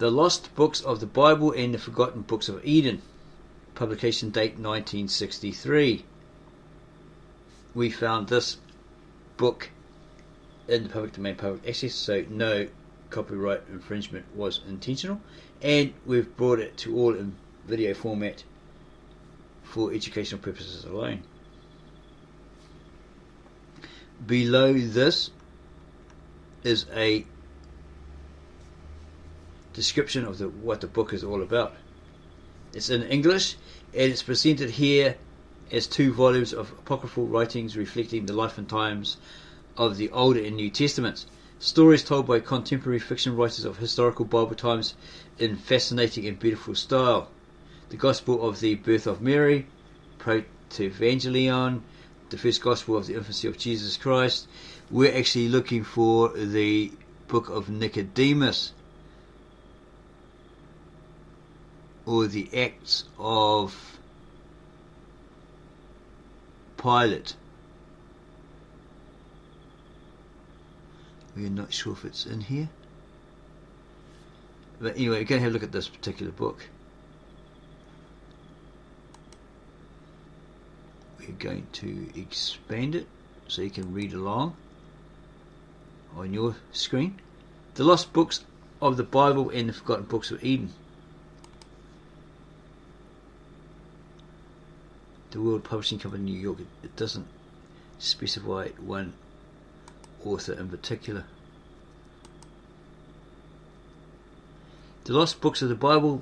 The Lost Books of the Bible and the Forgotten Books of Eden. Publication date 1963. We found this book in the public domain, public access, so no copyright infringement was intentional, and we've brought it to all in video format for educational purposes alone. Below this is a description of what the book is all about. It's in English, and it's presented here as 2 volumes of apocryphal writings reflecting the life and times of the Old and New Testaments. Stories told by contemporary fiction writers of historical Bible times in fascinating and beautiful style. The Gospel of the Birth of Mary, Proto-Evangelion, the first Gospel of the infancy of Jesus Christ. We're actually looking for the Book of Nicodemus, or the Acts of Pilate. We're not sure if it's in here, but anyway, we're going to have a look at this particular book. We're going to expand it so you can read along on your screen. The Lost Books of the Bible and the Forgotten Books of Eden. The World Publishing Company, New York. It doesn't specify one author in particular. The Lost Books of the Bible,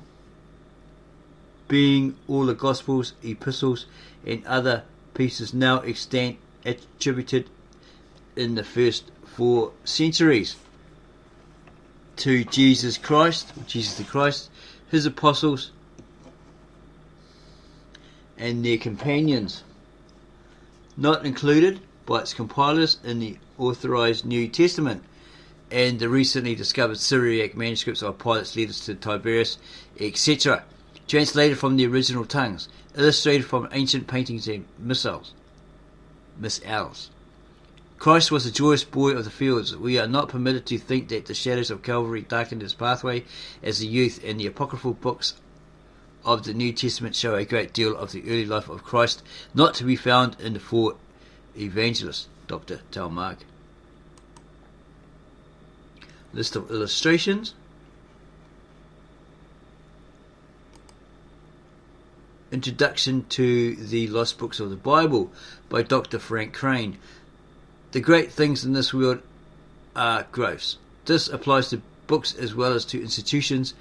being all the Gospels, epistles, and other pieces now extant attributed in the first 4 centuries to Jesus the Christ, his apostles, and their companions, not included by its compilers in the authorized New Testament, and the recently discovered Syriac manuscripts of Pilate's letters to Tiberius, etc., translated from the original tongues, illustrated from ancient paintings and missals. Christ was a joyous boy of the fields. We are not permitted to think that the shadows of Calvary darkened his pathway as a youth, and the apocryphal books of the New Testament show a great deal of the early life of Christ, not to be found in the 4 evangelists. Dr. Talmark. List of illustrations. Introduction to the Lost Books of the Bible by Dr. Frank Crane. The great things in this world are gross. This applies to books as well as to institutions.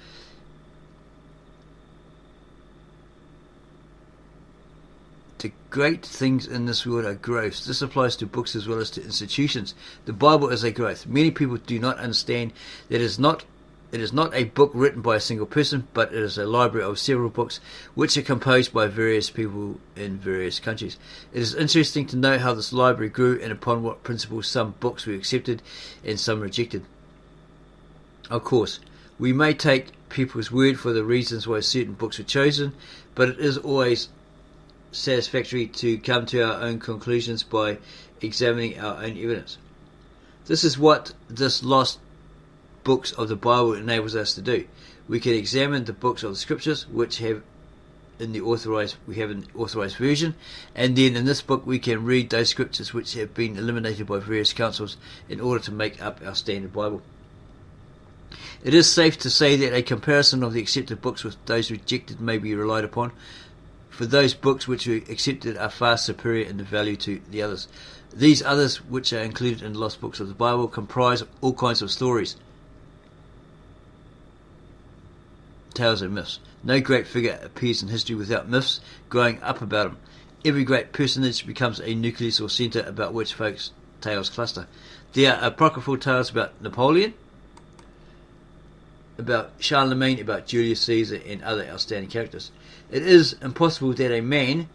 The great things in this world are gross. This applies to books as well as to institutions. The Bible is a growth. Many people do not understand that it is not a book written by a single person, but it is a library of several books which are composed by various people in various countries. It is interesting to know how this library grew and upon what principles some books were accepted and some rejected. Of course, we may take people's word for the reasons why certain books were chosen, but it is always satisfactory to come to our own conclusions by examining our own evidence. This is what this Lost Books of the Bible enables us to do. We can examine the books of the Scriptures which have in the authorized version, and then in this book we can read those Scriptures which have been eliminated by various councils in order to make up our standard Bible. It is safe to say that a comparison of the accepted books with those rejected may be relied upon, for those books which were accepted are far superior in the value to the others. These others, which are included in the Lost Books of the Bible, comprise all kinds of stories, tales and myths. No great figure appears in history without myths growing up about him. Every great personage becomes a nucleus or centre about which folks' tales cluster. There are apocryphal tales about Napoleon, about Charlemagne, about Julius Caesar, and other outstanding characters. It is impossible that a man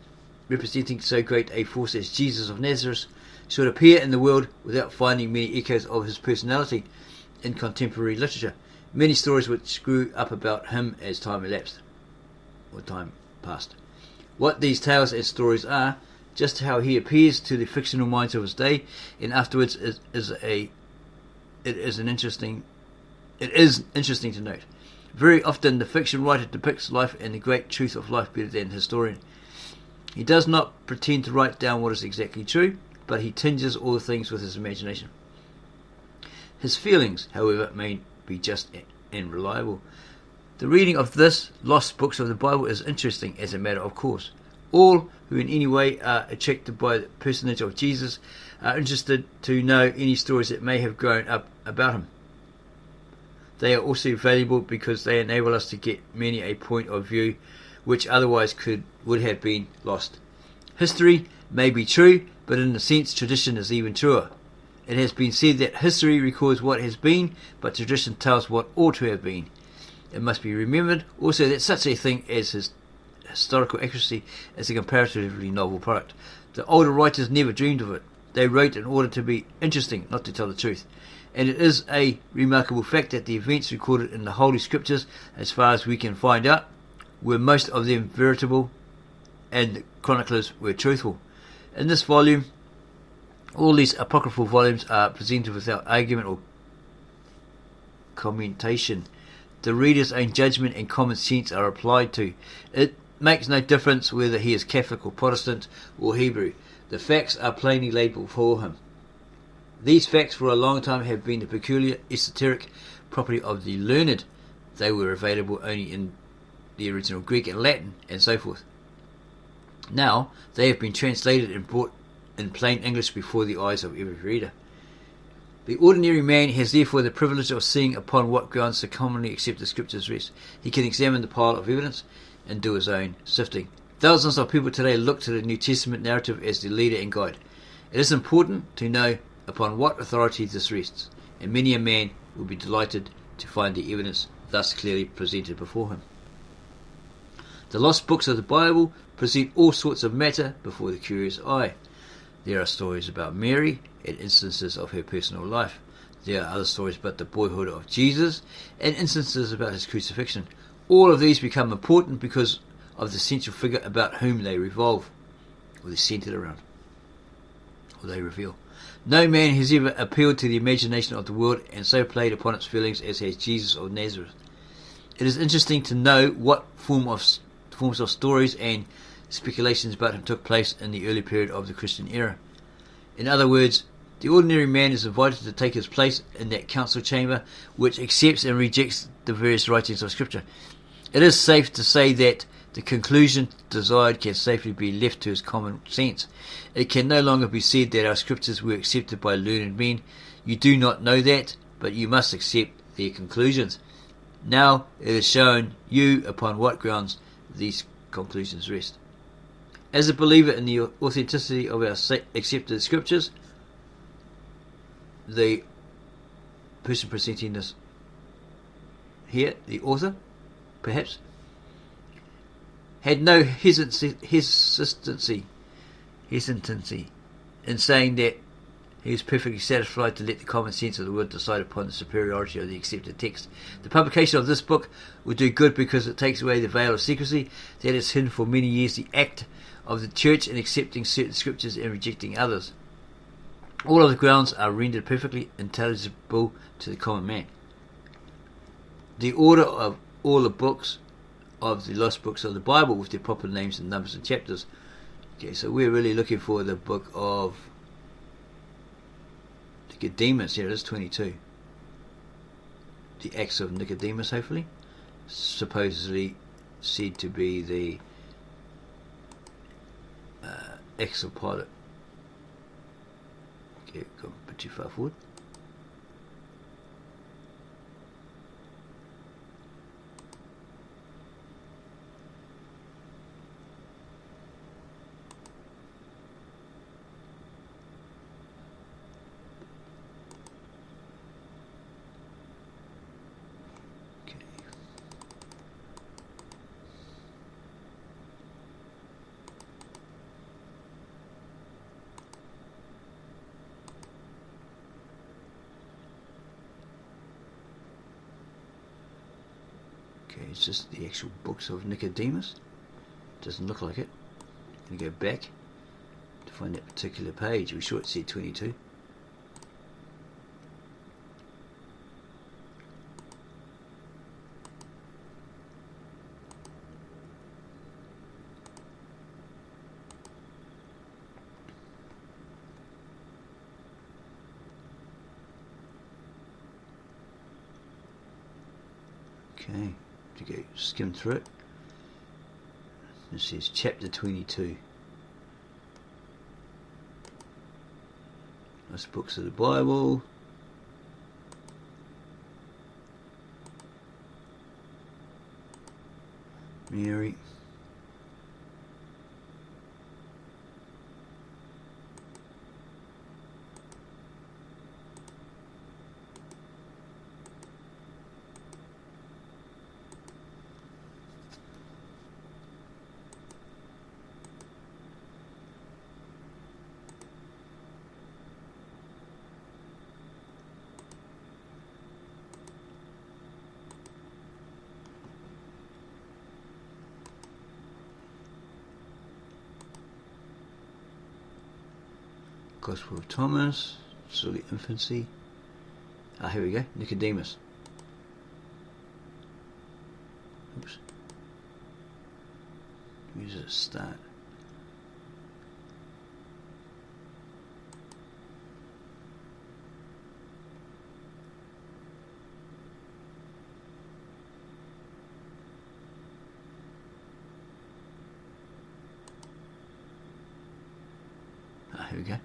representing so great a force as Jesus of Nazareth should appear in the world without finding many echoes of his personality in contemporary literature. Many stories which grew up about him as time elapsed, or time passed. What these tales and stories are, just how he appears to the fictional minds of his day, and afterwards it is interesting to note. Very often the fiction writer depicts life and the great truth of life better than the historian. He does not pretend to write down what is exactly true, but he tinges all things with his imagination. His feelings, however, may be just and reliable. The reading of this lost books of the Bible is interesting as a matter of course. All who in any way are attracted by the personage of Jesus are interested to know any stories that may have grown up about him. They are also valuable because they enable us to get many a point of view which otherwise would have been lost. History may be true, but in a sense tradition is even truer. It has been said that history records what has been, but tradition tells what ought to have been. It must be remembered also that such a thing as historical accuracy is a comparatively novel product. The older writers never dreamed of it. They wrote in order to be interesting, not to tell the truth. And it is a remarkable fact that the events recorded in the Holy Scriptures, as far as we can find out, were most of them veritable, and the chroniclers were truthful. In this volume, all these apocryphal volumes are presented without argument or commentation. The reader's own judgment and common sense are applied to. It makes no difference whether he is Catholic or Protestant or Hebrew. The facts are plainly laid before him. These facts for a long time have been the peculiar esoteric property of the learned. They were available only in the original Greek and Latin and so forth. Now they have been translated and brought in plain English before the eyes of every reader. The ordinary man has therefore the privilege of seeing upon what grounds the commonly accepted scriptures rest. He can examine the pile of evidence and do his own sifting. Thousands of people today look to the New Testament narrative as the leader and guide. It is important to know upon what authority this rests, and many a man will be delighted to find the evidence thus clearly presented before him. The lost books of the Bible present all sorts of matter before the curious eye. There are stories about Mary and instances of her personal life. There are other stories about the boyhood of Jesus and instances about his crucifixion. All of these become important because of the central figure about whom they revolve, or they're centered around, or they reveal. No man has ever appealed to the imagination of the world and so played upon its feelings as has Jesus of Nazareth. It is interesting to know what forms of stories and speculations about him took place in the early period of the Christian era. In other words, the ordinary man is invited to take his place in that council chamber which accepts and rejects the various writings of Scripture. It is safe to say that the conclusion desired can safely be left to his common sense. It can no longer be said that our Scriptures were accepted by learned men. You do not know that, but you must accept their conclusions. Now it is shown you upon what grounds these conclusions rest. As a believer in the authenticity of our accepted Scriptures, the person presenting this here, the author, perhaps, had no hesitancy in saying that he was perfectly satisfied to let the common sense of the world decide upon the superiority of the accepted text. The publication of this book would do good because it takes away the veil of secrecy that has hidden for many years the act of the Church in accepting certain scriptures and rejecting others. All of the grounds are rendered perfectly intelligible to the common man. The order of all the books of the lost books of the Bible with their proper names and numbers and chapters. Okay, so we're really looking for the book of Nicodemus. Here it is, 22. The Acts of Nicodemus, hopefully. Supposedly said to be the Acts of Pilate. Okay, got a bit too far forward. Okay, it's just the actual books of Nicodemus. Doesn't look like it. I'm going to go back to find that particular page. We're sure it said 22. Okay, to go skim through it. This is chapter 22. That's books of the Bible. Mary. Gospel of Thomas, early infancy. Here we go. Nicodemus. Oops. Where does it start? Here we go.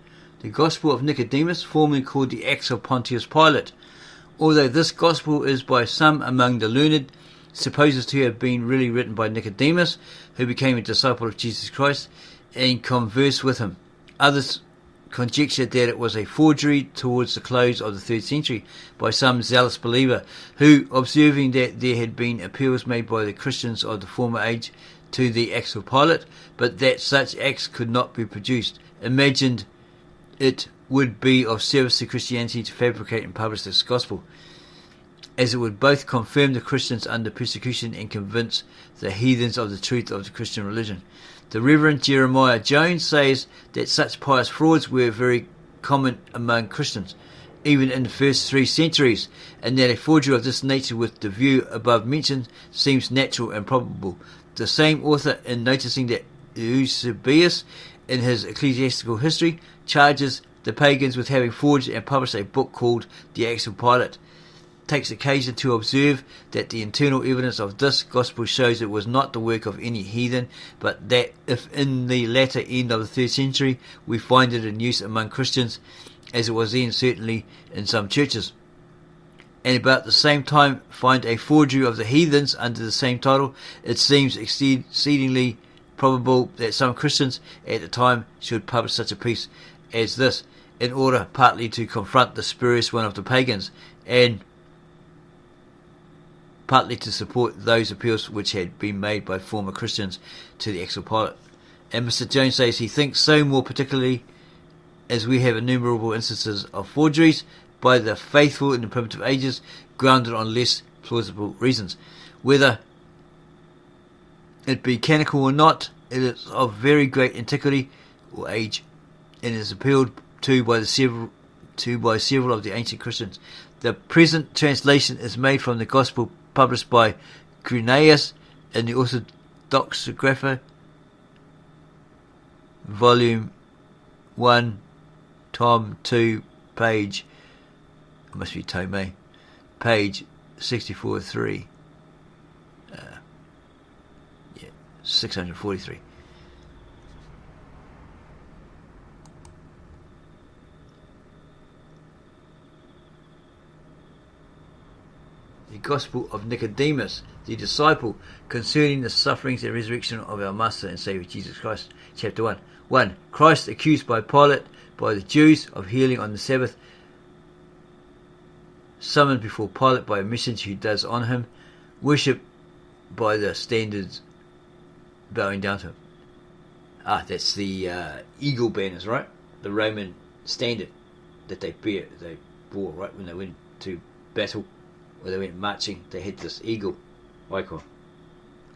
The Gospel of Nicodemus, formerly called the Acts of Pontius Pilate. Although this Gospel is by some among the learned, supposes to have been really written by Nicodemus, who became a disciple of Jesus Christ and conversed with him. Others conjecture that it was a forgery towards the close of the 3rd century by some zealous believer who, observing that there had been appeals made by the Christians of the former age to the Acts of Pilate, but that such acts could not be produced, imagined it would be of service to Christianity to fabricate and publish this gospel, as it would both confirm the Christians under persecution and convince the heathens of the truth of the Christian religion. The Reverend Jeremiah Jones says that such pious frauds were very common among Christians, even in the first 3 centuries, and that a forgery of this nature with the view above mentioned seems natural and probable. The same author, in noticing that Eusebius, in his ecclesiastical history, charges the pagans with having forged and published a book called the Acts of Pilate, takes occasion to observe that the internal evidence of this gospel shows it was not the work of any heathen, but that if in the latter end of the 3rd century we find it in use among Christians, as it was then certainly in some churches, and about the same time find a forgery of the heathens under the same title, it seems exceedingly probable that some Christians at the time should publish such a piece as this, in order partly to confront the spurious one of the pagans, and partly to support those appeals which had been made by former Christians to the Acts of Pilate. And Mr. Jones says he thinks so, more particularly as we have innumerable instances of forgeries by the faithful in the primitive ages, grounded on less plausible reasons. Whether it be canonical or not, it is of very great antiquity or age, and is appealed to by several of the ancient Christians. The present translation is made from the Gospel published by Grineus in the Orthodoxographer, Volume 1, Tom 2, page, it must be Tome, page 64-3. 643. The Gospel of Nicodemus, the disciple, concerning the sufferings and resurrection of our Master and Saviour Jesus Christ. Chapter 1. 1. Christ accused by Pilate by the Jews of healing on the Sabbath, summoned before Pilate by a messenger who does honour him, worshipped by the standards, bowing down to him. That's the eagle banners, right? The Roman standard that they bore, right, when they went to battle, or they went marching. They had this eagle icon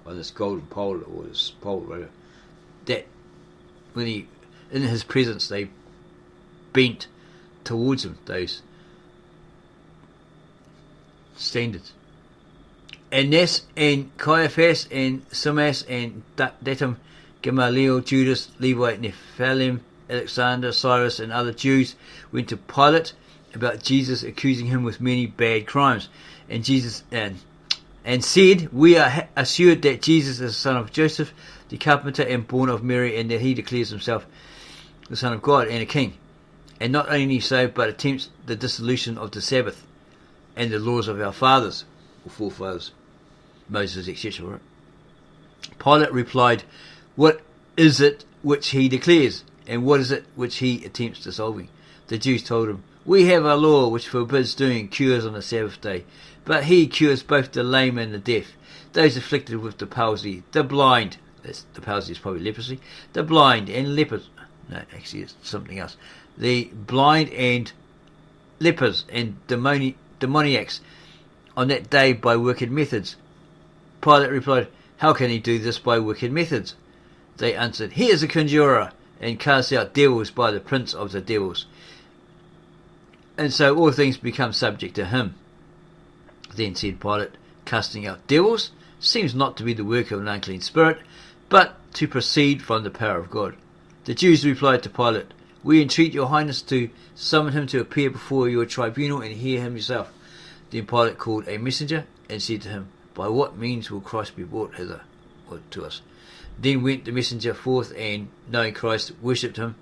on this golden pole, or this pole, whatever. That when he, in his presence, they bent towards him, those standards. Annas and Caiaphas and Simas and Datum, Gamaliel, Judas, Levi, Nephalim, Alexander, Cyrus, and other Jews went to Pilate about Jesus, accusing him with many bad crimes. And Jesus and and said, "We are assured that Jesus is the son of Joseph, the carpenter, and born of Mary, and that he declares himself the Son of God and a King. And not only so, but attempts the dissolution of the Sabbath and the laws of our fathers," or forefathers, Moses, etc. Right? Pilate replied, "What is it which he declares, and what is it which he attempts dissolving?" The Jews told him, "We have a law which forbids doing cures on the Sabbath day, but he cures both the lame and the deaf, those afflicted with the palsy, the blind," the palsy is probably leprosy, "the blind and lepers," no, actually it's something else, "the blind and lepers and demoniacs on that day by wicked methods." Pilate replied, "How can he do this by wicked methods?" They answered, "He is a conjurer, and casts out devils by the prince of the devils, and so all things become subject to him." Then said Pilate, "Casting out devils seems not to be the work of an unclean spirit, but to proceed from the power of God." The Jews replied to Pilate, "We entreat your highness to summon him to appear before your tribunal and hear him yourself." Then Pilate called a messenger and said to him, "By what means will Christ be brought hither, or to us?" Then went the messenger forth, and knowing Christ, worshipped him,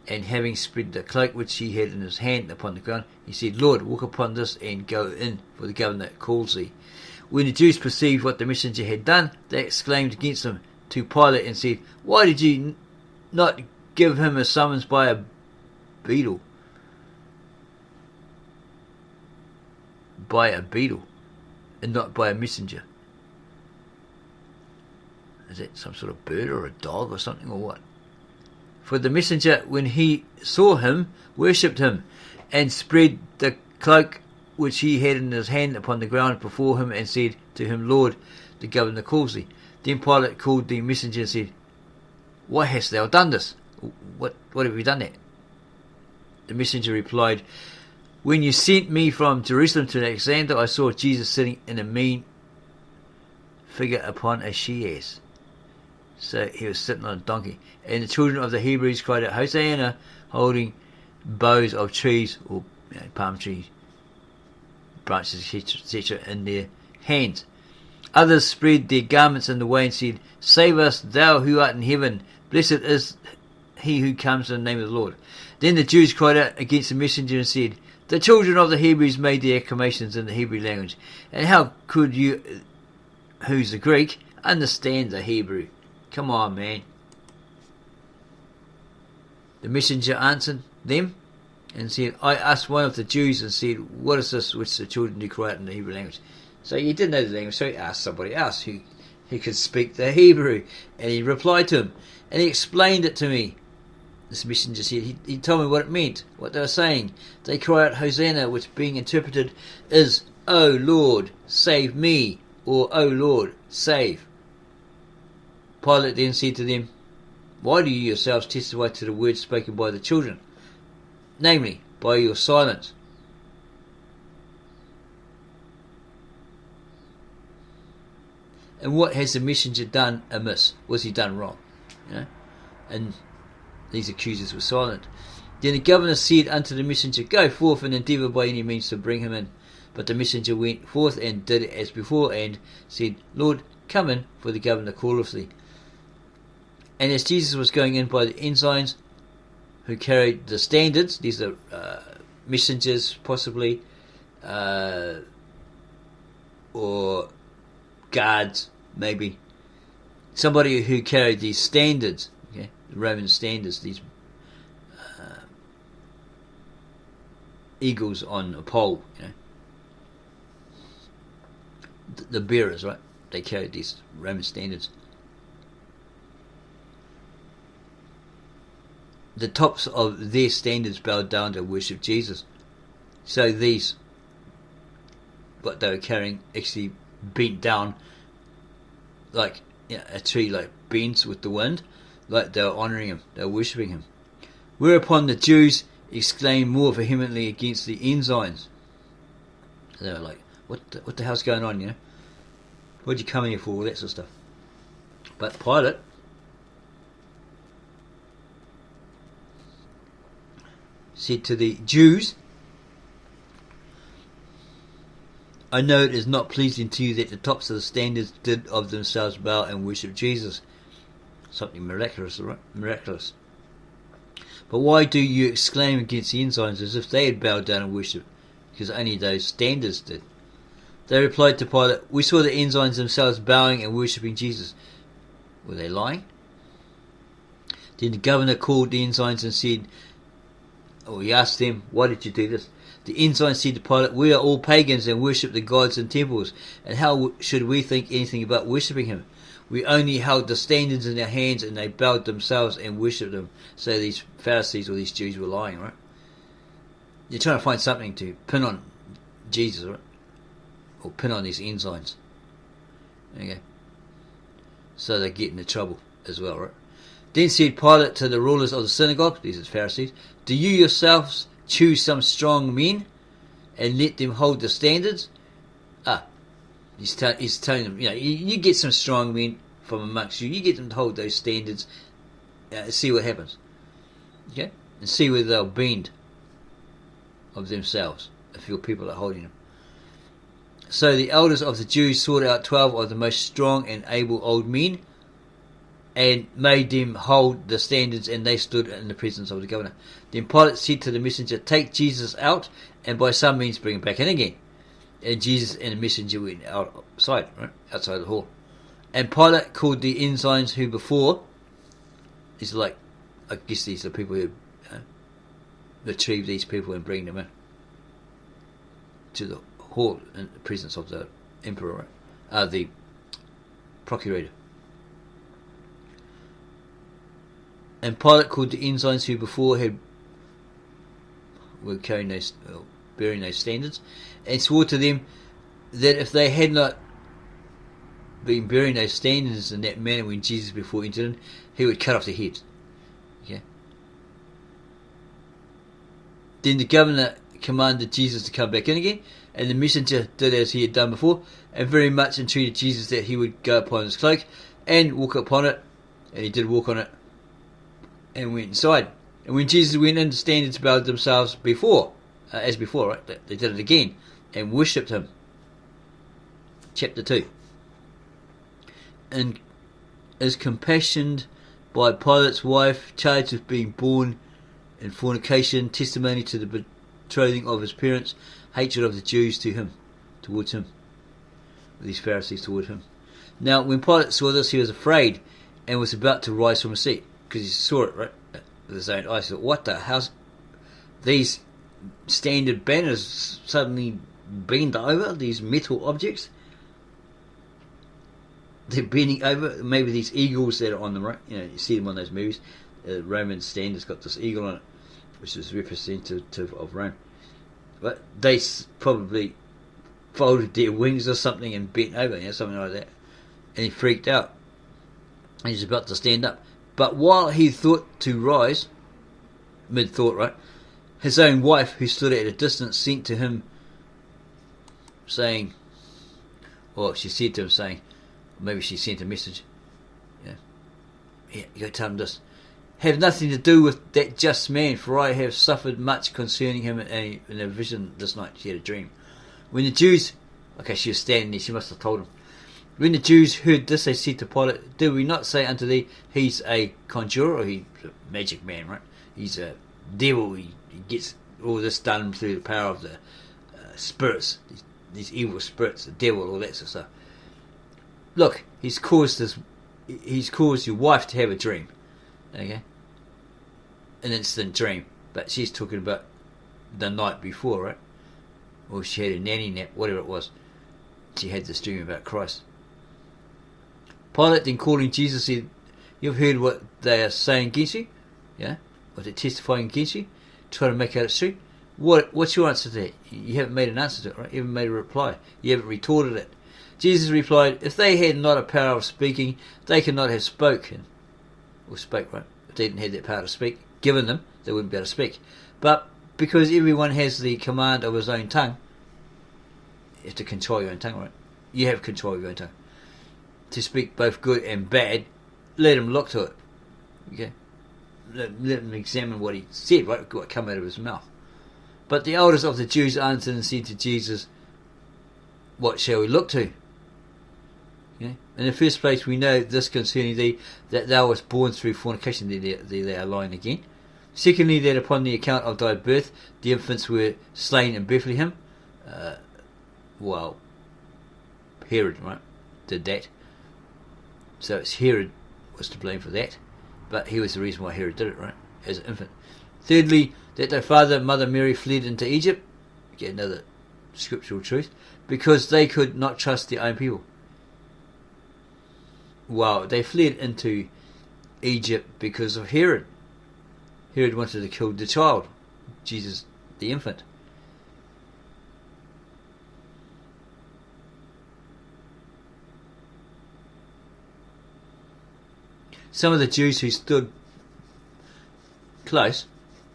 and having spread the cloak which he had in his hand upon the ground, he said, "Lord, walk upon this and go in, for the governor calls thee." When the Jews perceived what the messenger had done, they exclaimed against him to Pilate and said, "Why did you not give him a summons by a beadle?" By a beadle, and not by a messenger. Is that some sort of bird or a dog or something, or what? For the messenger, when he saw him, worshipped him, and spread the cloak which he had in his hand upon the ground before him, and said to him, "Lord, the governor calls thee." Then Pilate called the messenger and said, "Why hast thou done this? What have you done there?" The messenger replied, "When you sent me from Jerusalem to Alexander, I saw Jesus sitting in a mean figure upon a she-ass." So he was sitting on a donkey. "And the children of the Hebrews cried out, Hosanna, holding boughs of trees," or palm trees, branches, etc., in their hands. Others spread their garments in the way and said, "Save us, thou who art in heaven. Blessed is he who comes in the name of the Lord." Then the Jews cried out against the messenger and said, "The children of the Hebrews made their acclamations in the Hebrew language, and how could you, who's a Greek, understand the Hebrew?" Come on, man. The messenger answered them and said, "I asked one of the Jews and said, what is this which the children do cry out in the Hebrew language?" So he didn't know the language, so he asked somebody else who could speak the Hebrew, and he replied to him, and he explained it to me. This messenger said, he told me what it meant, what they were saying. They cry out Hosanna, which being interpreted is, "O Lord, save me," or "O Lord, save." Pilate then said to them, "Why do you yourselves testify to the words spoken by the children, namely, by your silence?" And what has the messenger done amiss? Was he done wrong? And these accusers were silent. Then the governor said unto the messenger, "Go forth and endeavour by any means to bring him in." But the messenger went forth and did as before, and said, "Lord, come in, for the governor calleth thee." And as Jesus was going in by the ensigns who carried the standards, these are messengers possibly, or guards maybe, somebody who carried these standards, the Roman standards, these eagles on a pole, the bearers, right? They carried these Roman standards. The tops of their standards bowed down to worship Jesus. So these, what they were carrying, actually bent down like a tree, like bends with the wind, like they were honouring him, they were worshipping him. Whereupon the Jews exclaimed more vehemently against the ensigns. They were like, what the hell's going on, What'd you come here for, all that sort of stuff. But Pilate said to the Jews, I know it is not pleasing to you that the tops of the standards did of themselves bow and worship Jesus. Something miraculous, right? Miraculous. But why do you exclaim against the ensigns as if they had bowed down and worshipped? Because only those standards did. They replied to Pilate, we saw the ensigns themselves bowing and worshipping Jesus. Were they lying? Then the governor called the ensigns and said, he asked them, why did you do this? The ensigns said to Pilate, we are all pagans and worship the gods in temples, and how should we think anything about worshipping him? We only held the standards in their hands and they bowed themselves and worshipped them. So these Pharisees or these Jews were lying, right? They're trying to find something to pin on Jesus, right? Or pin on these ensigns. Okay. So they get into trouble as well, right? Then said Pilate to the rulers of the synagogue, these are Pharisees, do you yourselves choose some strong men and let them hold the standards? He's telling them, you get some strong men from amongst you. You get them to hold those standards. See what happens. Okay? And see whether they'll bend of themselves if your people are holding them. So the elders of the Jews sought out 12 of the most strong and able old men and made them hold the standards, and they stood in the presence of the governor. Then Pilate said to the messenger, take Jesus out and by some means bring him back in again. And Jesus and the messenger went outside, right? Outside the hall. And Pilate called the ensigns who before, these are like, I guess these are people who retrieve these people and bring them in to the hall in the presence of the emperor, right? The procurator. And Pilate called the ensigns who before were carrying those, bearing those standards, and swore to them that if they had not been bearing those standards in that manner when Jesus before entered in, he would cut off their heads. Okay. Then the governor commanded Jesus to come back in again, and the messenger did as he had done before, and very much entreated Jesus that he would go upon his cloak and walk upon it, and he did walk on it, and went inside. And when Jesus went in, the standards bowed themselves as before, right? They did it again and worshipped him. Chapter 2. And is compassioned by Pilate's wife, charged with being born in fornication, testimony to the betrothing of his parents, hatred of the Jews towards him. These Pharisees toward him. Now, when Pilate saw this, he was afraid and was about to rise from his seat, because he saw it, right, with his own eyes. He thought, what the hell's these standard banners suddenly bend over, these metal objects? They're bending over. Maybe these eagles that are on them, right? You see them on those movies. The Roman standard's got this eagle on it, which is representative of Rome. But they probably folded their wings or something and bent over, something like that. And he freaked out. And he's about to stand up. But while he thought to rise, mid-thought, right, his own wife, who stood at a distance, sent to him, saying, or she said to him, saying, maybe she sent a message, you go tell him this, have nothing to do with that just man, for I have suffered much concerning him in a vision this night. She had a dream. When the Jews, she was standing there, she must have told him. When the Jews heard this, they said to Pilate, do we not say unto thee, he's a conjurer, or he's a magic man, right? He's a devil, he gets all this done through the power of the spirits, these evil spirits, the devil, all that sort of stuff. Look, he's caused your wife to have a dream, okay? An instant dream, but she's talking about the night before, right? Or she had a nanny nap, whatever it was. She had this dream about Christ. Pilate then calling Jesus said, you've heard what they are saying against you? Yeah? What they're testifying against you? Trying to make out it's true? What's your answer to that? You haven't made an answer to it, right? You haven't made a reply. You haven't retorted it. Jesus replied, if they had not a power of speaking, they could not have spoken. Or spoke, right? If they didn't have that power to speak, given them, they wouldn't be able to speak. But because everyone has the command of his own tongue, you have to control your own tongue, right? You have control of your own tongue. To speak both good and bad, let him look to it. Okay? Let him examine what he said, right? What come out of his mouth. But the elders of the Jews answered and said to Jesus, what shall we look to? In the first place, we know this concerning thee, that thou wast born through fornication. There they are lying again. Secondly, that upon the account of thy birth, the infants were slain in Bethlehem. Herod, right, did that. So it's Herod was to blame for that. But he was the reason why Herod did it, right, as an infant. Thirdly, that thy father and mother Mary fled into Egypt. Again, another scriptural truth. Because they could not trust their own people. Wow, they fled into Egypt because of Herod. Herod wanted to kill the child, Jesus, the infant. Some of the Jews who stood close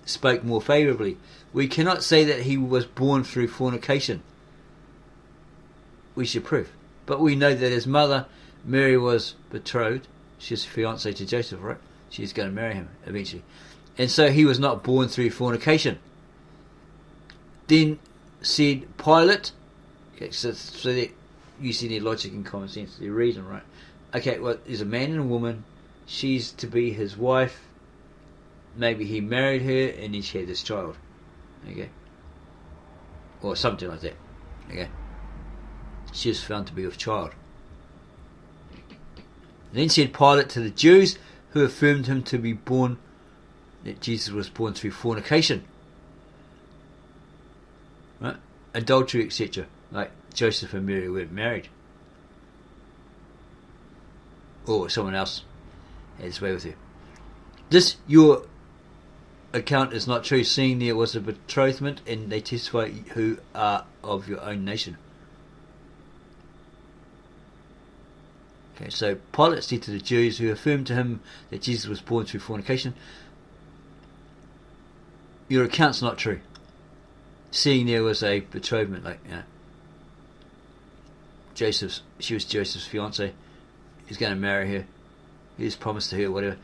spoke more favourably. We cannot say that he was born through fornication. We should prove. But we know that his mother, Mary, was betrothed. She's fiancée to Joseph, right? She's going to marry him eventually. And so he was not born through fornication. Then said Pilate, okay, so that you see their logic and common sense, their reason, right? Okay, well, there's a man and a woman. She's to be his wife. Maybe he married her and then she had this child. Okay? Or something like that. Okay? She was found to be with child. Then said Pilate to the Jews who affirmed him to be born, that Jesus was born through fornication. Right? Adultery, etc. Like Joseph and Mary weren't married. Or someone else had his way with her. This, your account is not true, seeing there was a betrothment and they testify who are of your own nation. Okay, so Pilate said to the Jews who affirmed to him that Jesus was born through fornication, your account's not true, seeing there was a betrothment, like, she was Joseph's fiancée, he's going to marry her, he's promised to her, whatever,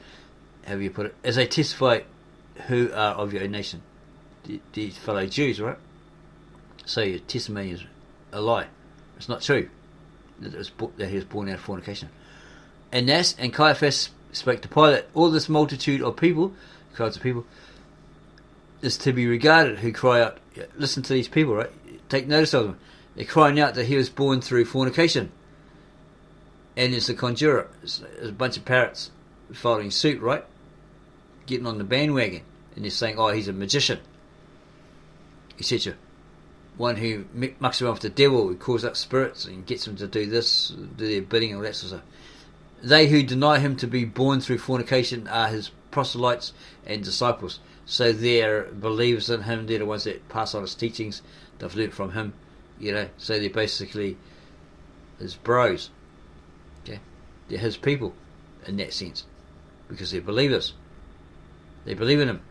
however you put it, as they testify who are of your own nation, the fellow Jews, right? So your testimony is a lie. It's not true that he was born out of fornication. And Annas and Caiaphas spoke to Pilate, all this multitude of people, crowds of people, is to be regarded, who cry out, listen to these people, right? Take notice of them. They're crying out that he was born through fornication. And it's a conjurer. It's a bunch of parrots following suit, right? Getting on the bandwagon. And they're saying, oh, he's a magician, etc. One who mucks around with the devil, who calls up spirits and gets them to do this, do their bidding and all that sort of stuff. They who deny him to be born through fornication are his proselytes and disciples. So they're believers in him. They're the ones that pass on his teachings. They've learnt from him, So they're basically his bros. Okay, they're his people in that sense, because they're believers. They believe in him.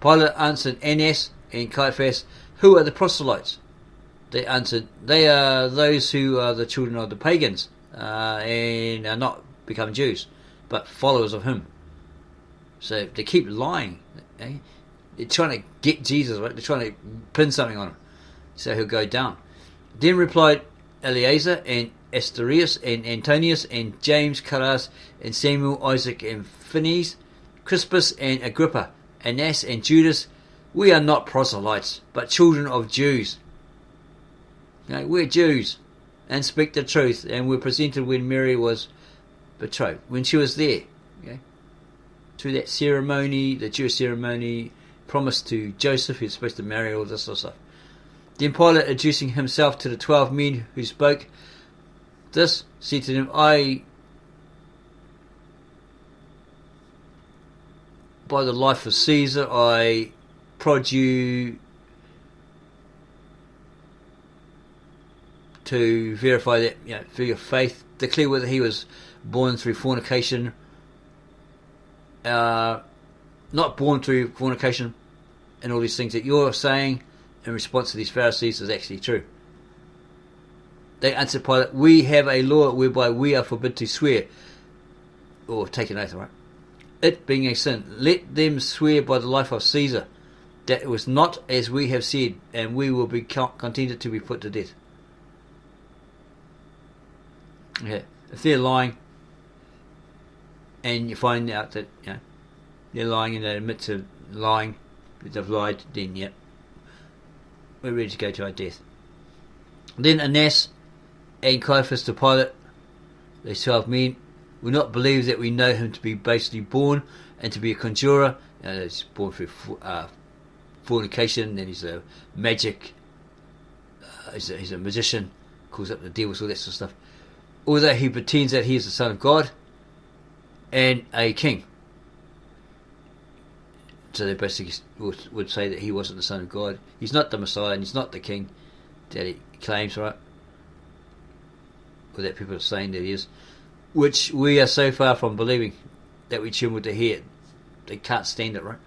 Pilate answered Annas and Caiaphas, who are the proselytes? They answered, they are those who are the children of the pagans and are not become Jews, but followers of him. So they keep lying. They're trying to get Jesus, right? They're trying to pin something on him, so he'll go down. Then replied Eleazar and Asterius and Antonius and James, Caras and Samuel, Isaac and Phineas, Crispus and Agrippa, Annas and Judas, we are not proselytes, but children of Jews. We're Jews and speak the truth, and were presented when Mary was betrothed, when she was there. Through that ceremony, the Jewish ceremony, promised to Joseph, who's supposed to marry, all this sort of stuff. Then Pilate, addressing himself to the 12 men who spoke this, said to them, I, by the life of Caesar, I prod you to verify that, through your faith, declare whether he was born through fornication, not born through fornication, and all these things that you're saying in response to these Pharisees is actually true. They answered Pilate, we have a law whereby we are forbid to swear, or take an oath, right? It being a sin, let them swear by the life of Caesar, that it was not as we have said, and we will be contented to be put to death. Yeah. If they're lying, and you find out that they're lying and they admit to lying, that they've lied, then we're ready to go to our death. Then Annas and Caiaphas to Pilate, these 12 men, will not believe that we know him to be basically born and to be a conjurer. He's born through fornication, then he's a magic, he's a magician, calls up the devils, all that sort of stuff. Although he pretends that he is the Son of God and a king. So they basically would say that he wasn't the Son of God. He's not the Messiah and he's not the king that he claims, right? Or that people are saying that he is. Which we are so far from believing that we tremble to hear it. They can't stand it, right?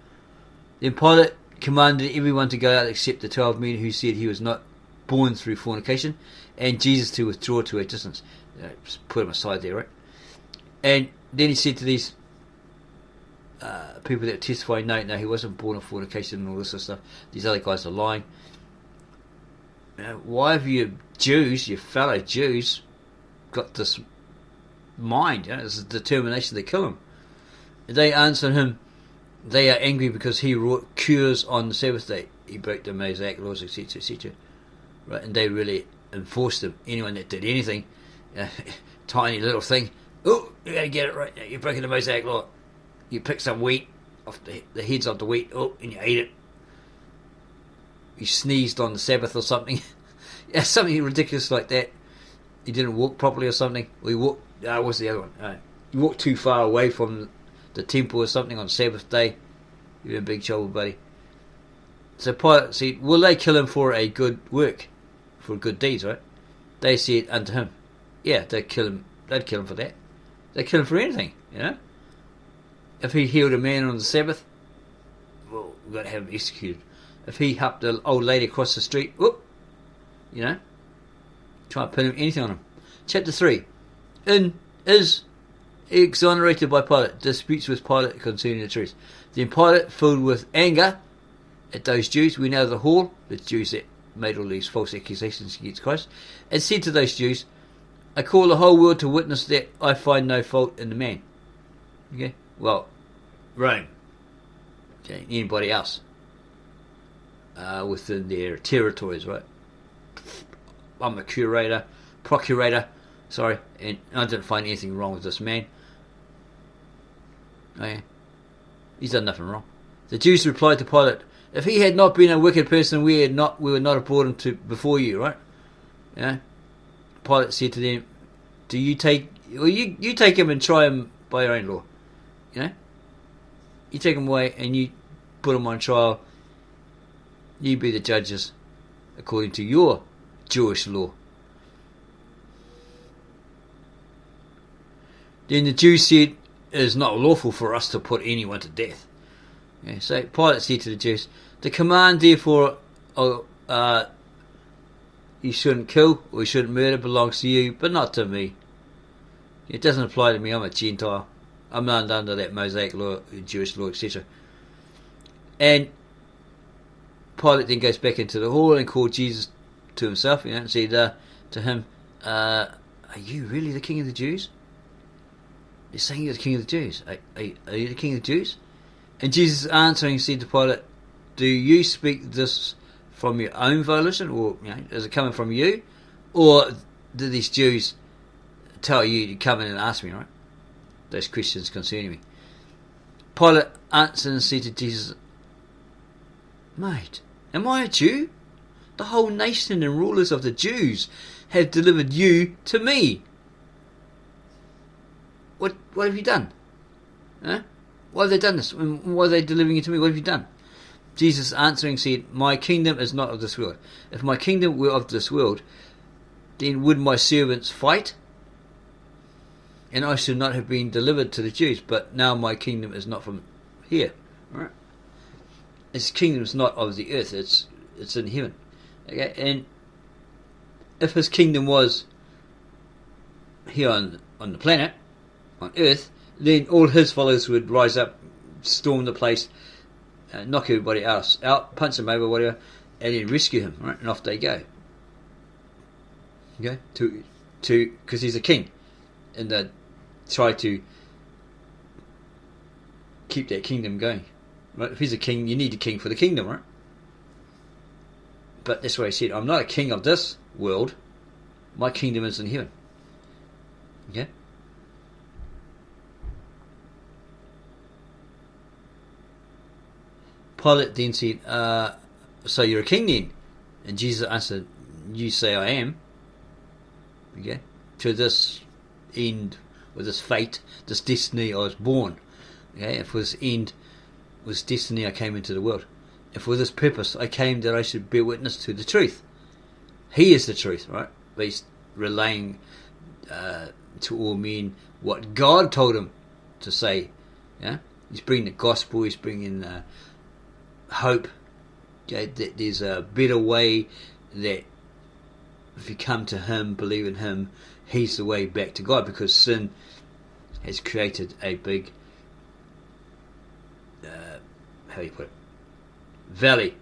Then Pilate commanded everyone to go out except the 12 men who said he was not born through fornication, and Jesus to withdraw to a distance. Just put him aside there, right? And then he said to these people that testify, no, he wasn't born of fornication and all this sort of stuff. These other guys are lying. Why have you Jews, your fellow Jews, got this mind? This determination to kill him. They answered him, they are angry because he wrought cures on the Sabbath day. He broke the Mosaic laws, etc., etc. Right, and they really enforced him. Anyone that did anything, tiny little thing, oh, you gotta get it right. You're breaking the Mosaic law. You pick some wheat off the heads of the wheat, and you ate it. You sneezed on the Sabbath or something. Something ridiculous like that. You didn't walk properly or something. Or you walked, what's the other one? You walked too far away from the temple or something on Sabbath day. You're in big trouble, buddy. So Pilate said, will they kill him for a good work? For good deeds, right? They said unto him, yeah, they'd kill him for that. They'd kill him for anything, If he healed a man on the Sabbath, well, we've got to have him executed. If he helped an old lady across the street, try and pin him, anything on him. Chapter 3. Is exonerated by Pilate, disputes with Pilate concerning the truth. Then Pilate, filled with anger at those Jews, we know the hall, the Jews that made all these false accusations against Christ, and said to those Jews, I call the whole world to witness that I find no fault in the man. Okay? Well, Rome. Okay, anybody else within their territories, right? I'm a procurator, and I didn't find anything wrong with this man. Okay? He's done nothing wrong. The Jews replied to Pilate, if he had not been a wicked person, we would not have brought him before you, right? Pilate said to them, do you take him and try him by your own law. You take him away and you put him on trial. You be the judges according to your Jewish law. Then the Jews said, it is not lawful for us to put anyone to death. So Pilate said to the Jews, the command therefore you shouldn't kill or you shouldn't murder belongs to you, but not to me. It doesn't apply to me. I'm a Gentile. I'm not under that Mosaic law, Jewish law, etc. And Pilate then goes back into the hall and called Jesus to himself, and said to him, are you really the king of the Jews? They're saying you're the king of the Jews. Are you the king of the Jews? And Jesus answering said to Pilate, do you speak this from your own volition, or is it coming from you, or did these Jews tell you to come in and ask me, right? Those questions concerning me. Pilate answered and said to Jesus, mate, am I a Jew? The whole nation and rulers of the Jews have delivered you to me. What have you done? Why have they done this? Why are they delivering you to me? What have you done? Jesus answering said, my kingdom is not of this world. If my kingdom were of this world, then would my servants fight? And I should not have been delivered to the Jews. But now my kingdom is not from here. Right? His kingdom is not of the earth. It's in heaven. Okay? And if his kingdom was here on the planet, on earth, then all his followers would rise up, storm the place, knock everybody else out, punch them over, whatever, and then rescue him, right? And off they go. Okay? Because he's a king. and they try to keep that kingdom going. Right? If he's a king, you need a king for the kingdom, right? But that's why he said, I'm not a king of this world. My kingdom is in heaven. Okay? Pilate then said, so you're a king then? And Jesus answered, you say I am. Okay? To this end, or this fate, this destiny I was born. Okay? And for this end was destiny I came into the world. And for this purpose I came that I should bear witness to the truth. He is the truth, right? But he's relaying to all men what God told him to say. Yeah? He's bringing the gospel, he's bringing hope. Okay? That there's a better way, that if you come to him, believe in him, he's the way back to God, because sin has created a big how do you put it, valley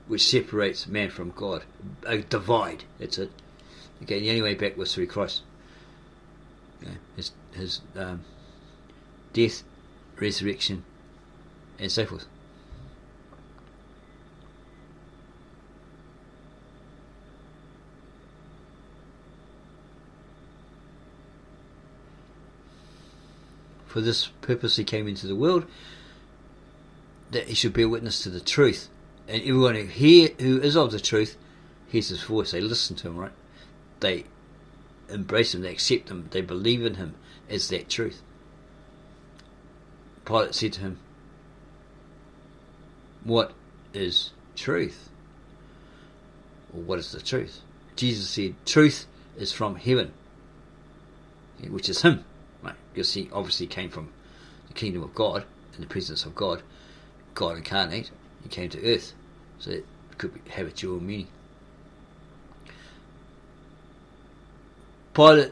which separates man from God, a divide. That's it. Okay, the only way back was through Christ. Okay, his death, resurrection, and so forth. For this purpose he came into the world, that he should bear witness to the truth. And everyone who is of the truth hears his voice. They listen to him, right? They embrace him, they accept him, they believe in him as that truth. Pilate said to him, what is truth? Or what is the truth? Jesus said, truth is from heaven, which is him. Right? Because he obviously came from the kingdom of God, in the presence of God, God incarnate. He came to earth, so it could have a dual meaning. Pilate,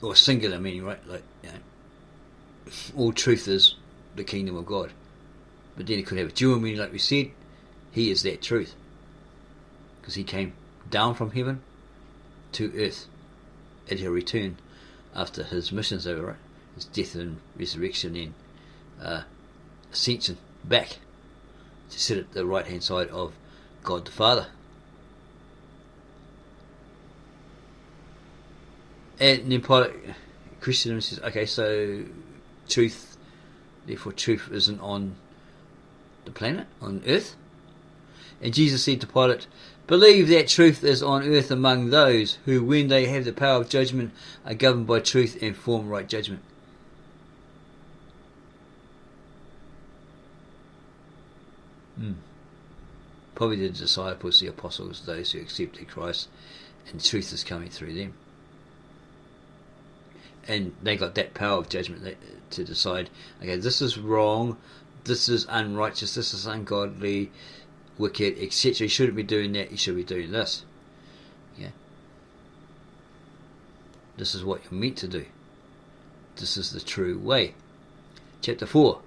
or singular meaning, right? Like, you know, all truth is the kingdom of God. But then it could have a dual meaning, like we said. He is that truth, because he came down from heaven to earth, and he'll return after his mission's over, right? His death and resurrection and ascension back to sit at the right hand side of God the Father. And then Pilate questioned him and says, okay, so truth, therefore truth isn't on the planet, on earth? And Jesus said to Pilate, believe that truth is on earth among those who, when they have the power of judgment, are governed by truth and form right judgment. Probably the disciples, the apostles, those who accepted Christ, and truth is coming through them. And they got that power of judgment to decide, okay, this is wrong, this is unrighteous, this is ungodly, wicked, etc. You shouldn't be doing that, you should be doing this. Yeah. This is what you're meant to do. This is the true way. Chapter 4.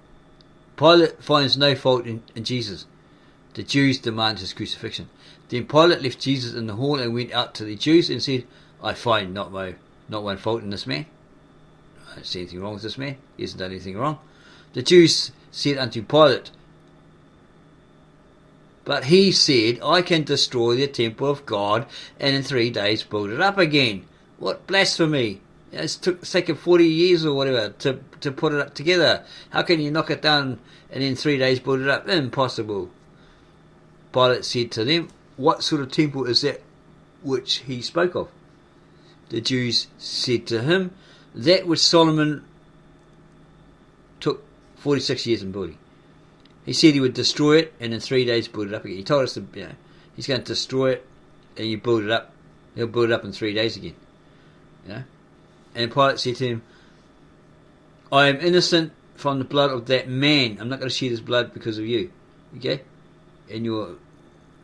Pilate finds no fault in Jesus. The Jews demand his crucifixion. Then Pilate left Jesus in the hall and went out to the Jews and said, I find not one fault in this man. I don't see anything wrong with this man. He hasn't done anything wrong. The Jews said unto Pilate, but he said, I can destroy the temple of God and in 3 days build it up again. What blasphemy! It's taken 40 years or whatever to put it up together. How can you knock it down and in 3 days build it up? Impossible. Pilate said to them, what sort of temple is that which he spoke of? The Jews said to him, that which Solomon took 46 years in building. He said he would destroy it and in 3 days build it up again. He told us that, he's going to destroy it and you build it up. He'll build it up in 3 days again. And Pilate said to him, I am innocent from the blood of that man. I'm not going to shed his blood because of you. Okay? And your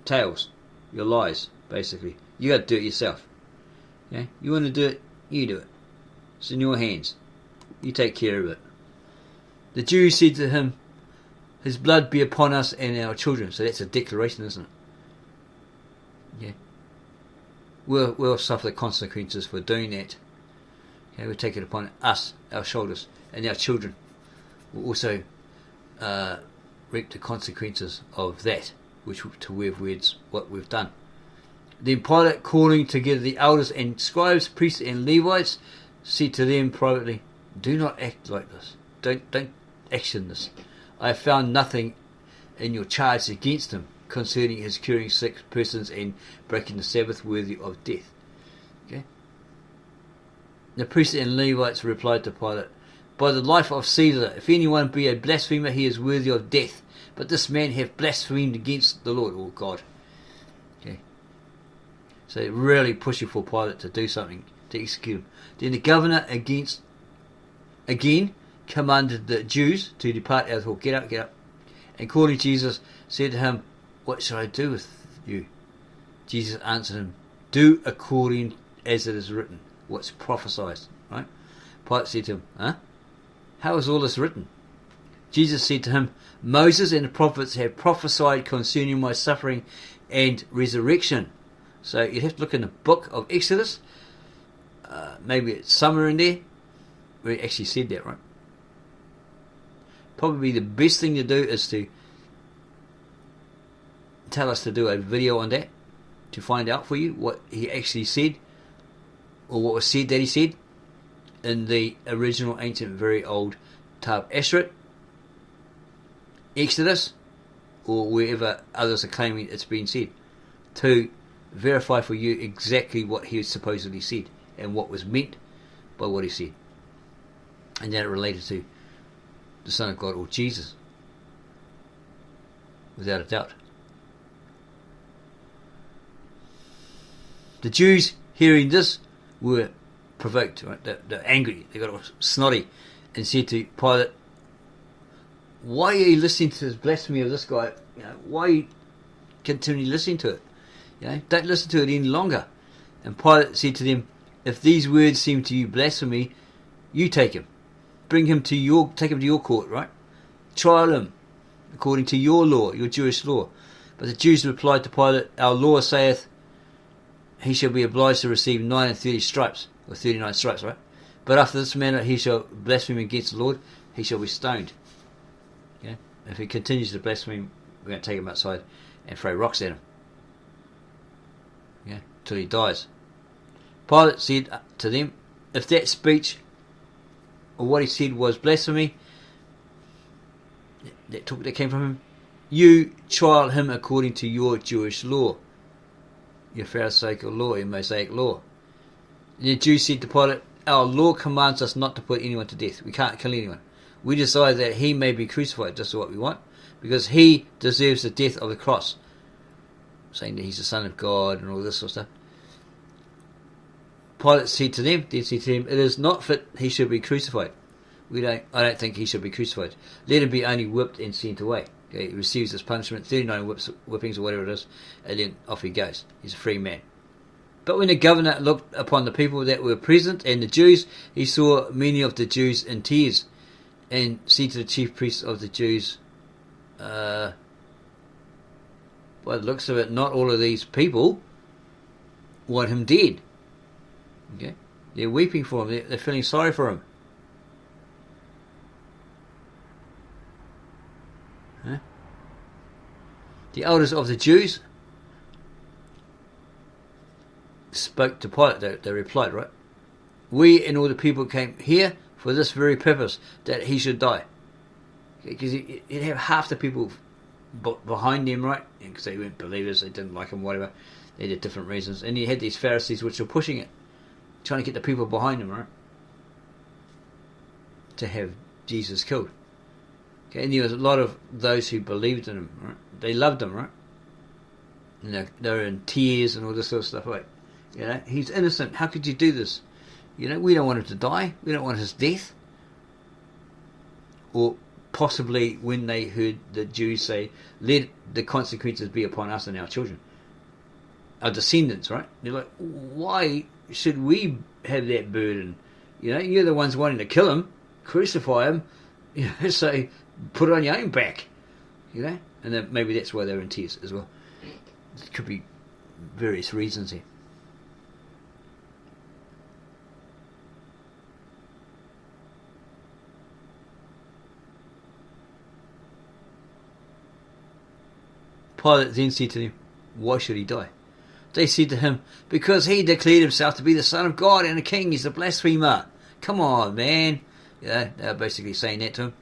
tales, your lies, basically. You got to do it yourself. Okay? You want to do it, you do it. It's in your hands. You take care of it. The Jews said to him, his blood be upon us and our children. So that's a declaration, isn't it? Yeah. We'll suffer the consequences for doing that. Okay, we take it upon us, our shoulders, and our children will also reap the consequences of that, which to we've what we've done. Then Pilate, calling together the elders and scribes, priests and Levites, said to them privately, "Do not act like this. Don't action this. I have found nothing in your charge against him concerning his curing sick persons and breaking the Sabbath worthy of death." Okay. The priests and Levites replied to Pilate, "By the life of Caesar, if anyone be a blasphemer, he is worthy of death. But this man hath blasphemed against the Lord," or God. Okay. So really pushing for Pilate to do something, to execute him. Then the governor again commanded the Jews to depart out of the hall. Get up. And calling Jesus, said to him, "What shall I do with you?" Jesus answered him, "Do according as it is written," what's prophesied. Right? Pilate said to him, "How is all this written?" Jesus said to him, "Moses and the prophets have prophesied concerning my suffering and resurrection." So you'd have to look in the book of Exodus. Maybe it's somewhere in there where it actually said that, right? Probably the best thing to do is to tell us to do a video on that, to find out for you what he actually said, or what was said that he said in the original ancient, very old Tab Ashret, Exodus, or wherever others are claiming it's been said, to verify for you exactly what he supposedly said and what was meant by what he said, and that it related to the Son of God, or Jesus, without a doubt. The Jews, hearing this, were provoked. Right? They're angry. They got all snotty and said to Pilate, "Why are you listening to this blasphemy of this guy? Why are you continually listening to it? Don't listen to it any longer." And Pilate said to them, "If these words seem to you blasphemy, you take him. Take him to your court, right? Trial him according to your law, your Jewish law." But the Jews replied to Pilate, "Our law saith he shall be obliged to receive 39 stripes, or 39 stripes, right? But after this manner he shall blaspheme against the Lord, he shall be stoned." Okay? If he continues to blaspheme, we're going to take him outside and throw rocks at him. Yeah, till he dies. Pilate said to them, "If that speech or what he said was blasphemy, that came from him, you trial him according to your Jewish law, your Pharisaical law, your Mosaic law." And the Jews said to Pilate, "Our law commands us not to put anyone to death. We can't kill anyone. We desire that he may be crucified," just what we want, "because he deserves the death of the cross," saying that he's the Son of God and all this sort of stuff. Pilate said to them, "It is not fit he should be crucified. I don't think he should be crucified. Let him be only whipped and sent away." Okay, he receives his punishment, 39 whippings or whatever it is, and then off he goes. He's a free man. But when the governor looked upon the people that were present and the Jews, he saw many of the Jews in tears, and said to the chief priests of the Jews, by the looks of it, not all of these people want him dead. Okay, they're weeping for him. They're feeling sorry for him. Huh? The elders of the Jews spoke to Pilate. They replied, right? "We and all the people came here for this very purpose, that he should die." Because you'd have half the people behind him, right? Because they weren't believers, they didn't like him, whatever. They had different reasons. And you had these Pharisees which were pushing it, trying to get the people behind him, right? To have Jesus killed. Okay, and there was a lot of those who believed in him, right? They loved him, right? And they were in tears and all this sort of stuff. Like, he's innocent. How could you do this? We don't want him to die. We don't want his death. Or possibly when they heard the Jews say, "Let the consequences be upon us and our children, our descendants," right? They're like, "Why should we have that burden? You're the ones wanting to kill him, crucify him, so put it on your own back." And then maybe that's why they're in tears as well. It could be various reasons here. Pilate then said to them, why should he die? They said to him, because he declared himself to be the Son of God and a king. He's a blasphemer. Come on, man. They're basically saying that to him.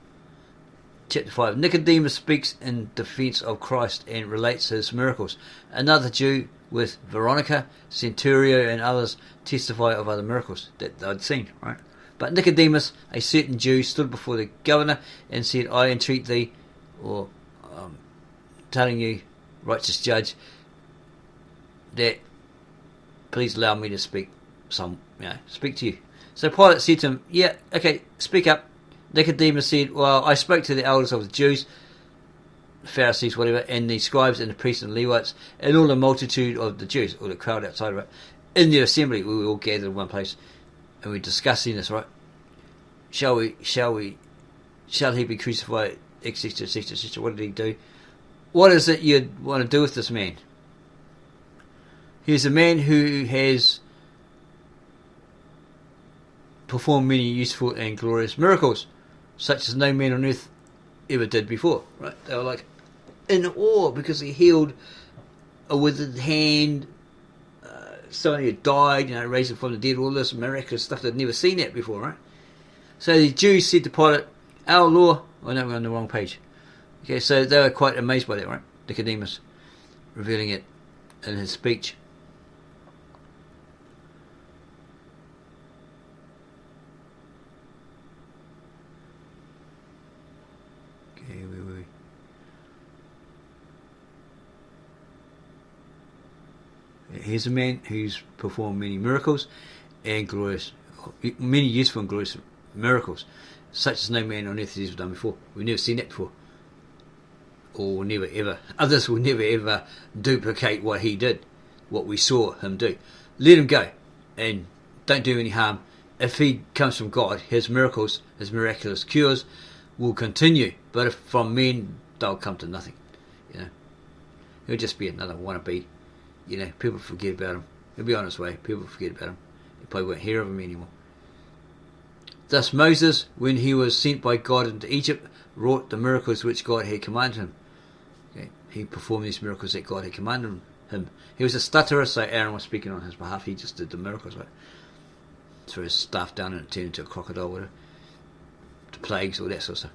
Chapter 5. Nicodemus speaks in defense of Christ and relates his miracles. Another Jew with Veronica, Centurio, and others testify of other miracles that they'd seen, right? But Nicodemus, a certain Jew, stood before the governor and said, I entreat thee, or telling you, righteous judge, that please allow me to speak to you. So Pilate said to him, yeah, okay, speak up. Nicodemus said, well, I spoke to the elders of the Jews, Pharisees, whatever, and the scribes and the priests and Levites, and all the multitude of the Jews, or the crowd outside of it, in the assembly. We were all gathered in one place, and we were discussing this, right? Shall he be crucified, etc., etc., etc.? What did he do? What is it you'd want to do with this man? He's a man who has performed many useful and glorious miracles, such as no man on earth ever did before. Right? They were like in awe because he healed a withered hand, someone who died, raised him from the dead, all this miraculous stuff they'd never seen that before, right? So the Jews said to Pilate, our law... Oh no, we're on the wrong page. Okay, so they were quite amazed by that, right? Nicodemus revealing it in his speech. Okay, where were we? Here's a man who's performed many miracles and many useful and glorious miracles, such as no man on earth has ever done before. We've never seen that before. Or never ever. Others will never ever duplicate what he did, what we saw him do. Let him go and don't do any harm. If he comes from God, his miracles, his miraculous cures will continue. But if from men, they'll come to nothing. He'll just be another wannabe. People forget about him. He'll be on his way. People forget about him. They probably won't hear of him anymore. Thus Moses, when he was sent by God into Egypt, wrought the miracles which God had commanded him. Okay. He performed these miracles that God had commanded him. He was a stutterer, so Aaron was speaking on his behalf. He just did the miracles, right? Threw his staff down and it turned into a crocodile, whatever. The plagues, all that sort of stuff.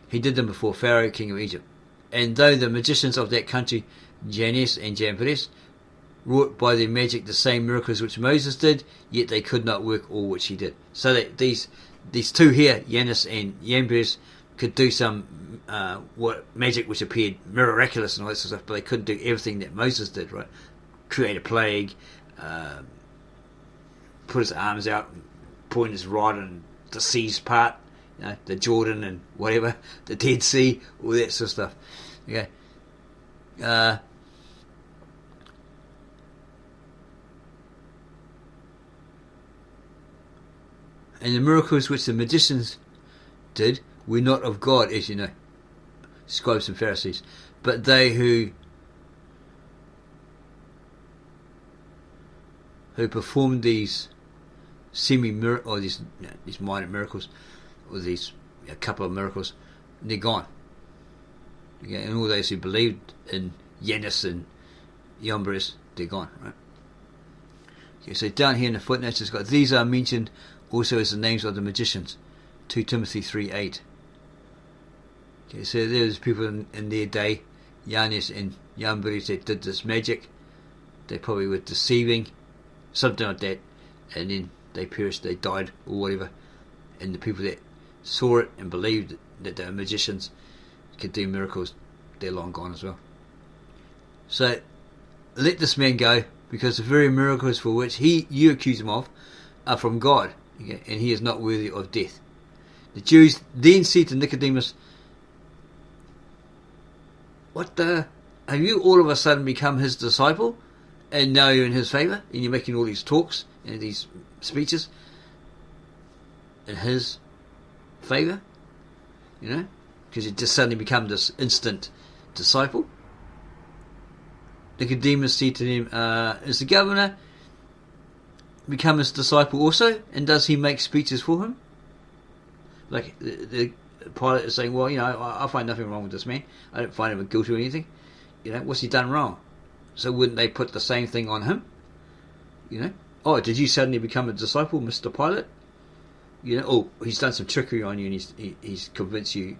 He did them before Pharaoh, king of Egypt. And though the magicians of that country, Jannes and Jambres, wrought by their magic the same miracles which Moses did, yet they could not work all which he did. So that these two here, Jannes and Jambres, could do some magic which appeared miraculous and all that sort of stuff, but they couldn't do everything that Moses did, right? Create a plague, put his arms out, and point his rod and the seas part, the Jordan and whatever, the Dead Sea, all that sort of stuff. Okay. And the miracles which the magicians did were not of God, as you know, scribes and Pharisees, but they who performed these or these minor miracles, or these couple of miracles, they're gone. Okay, and all those who believed in Jannes and Jambres, they're gone, right? Okay, so down here in the footnotes, it's got these are mentioned also as the names of the magicians, 2 Timothy 3:8. Okay, so there's people in their day, Jannes and Jambres, that did this magic. They probably were deceiving, something like that, and then they perished, they died, or whatever. And the people that saw it and believed that they were magicians could do miracles, they're long gone as well. So let this man go, because the very miracles for which you accuse him of are from God, okay, and he is not worthy of death. The Jews then said to Nicodemus, what the? Have you all of a sudden become his disciple, and now you're in his favour, and you're making all these talks and these speeches in his favour? Because you just suddenly become this instant disciple. Nicodemus said to them, is the governor become his disciple also, and does he make speeches for him? Like the Pilate is saying, well, I find nothing wrong with this man. I don't find him guilty or anything. What's he done wrong? So wouldn't they put the same thing on him? Oh, did you suddenly become a disciple, Mr. Pilate? Oh, he's done some trickery on you, and he's convinced you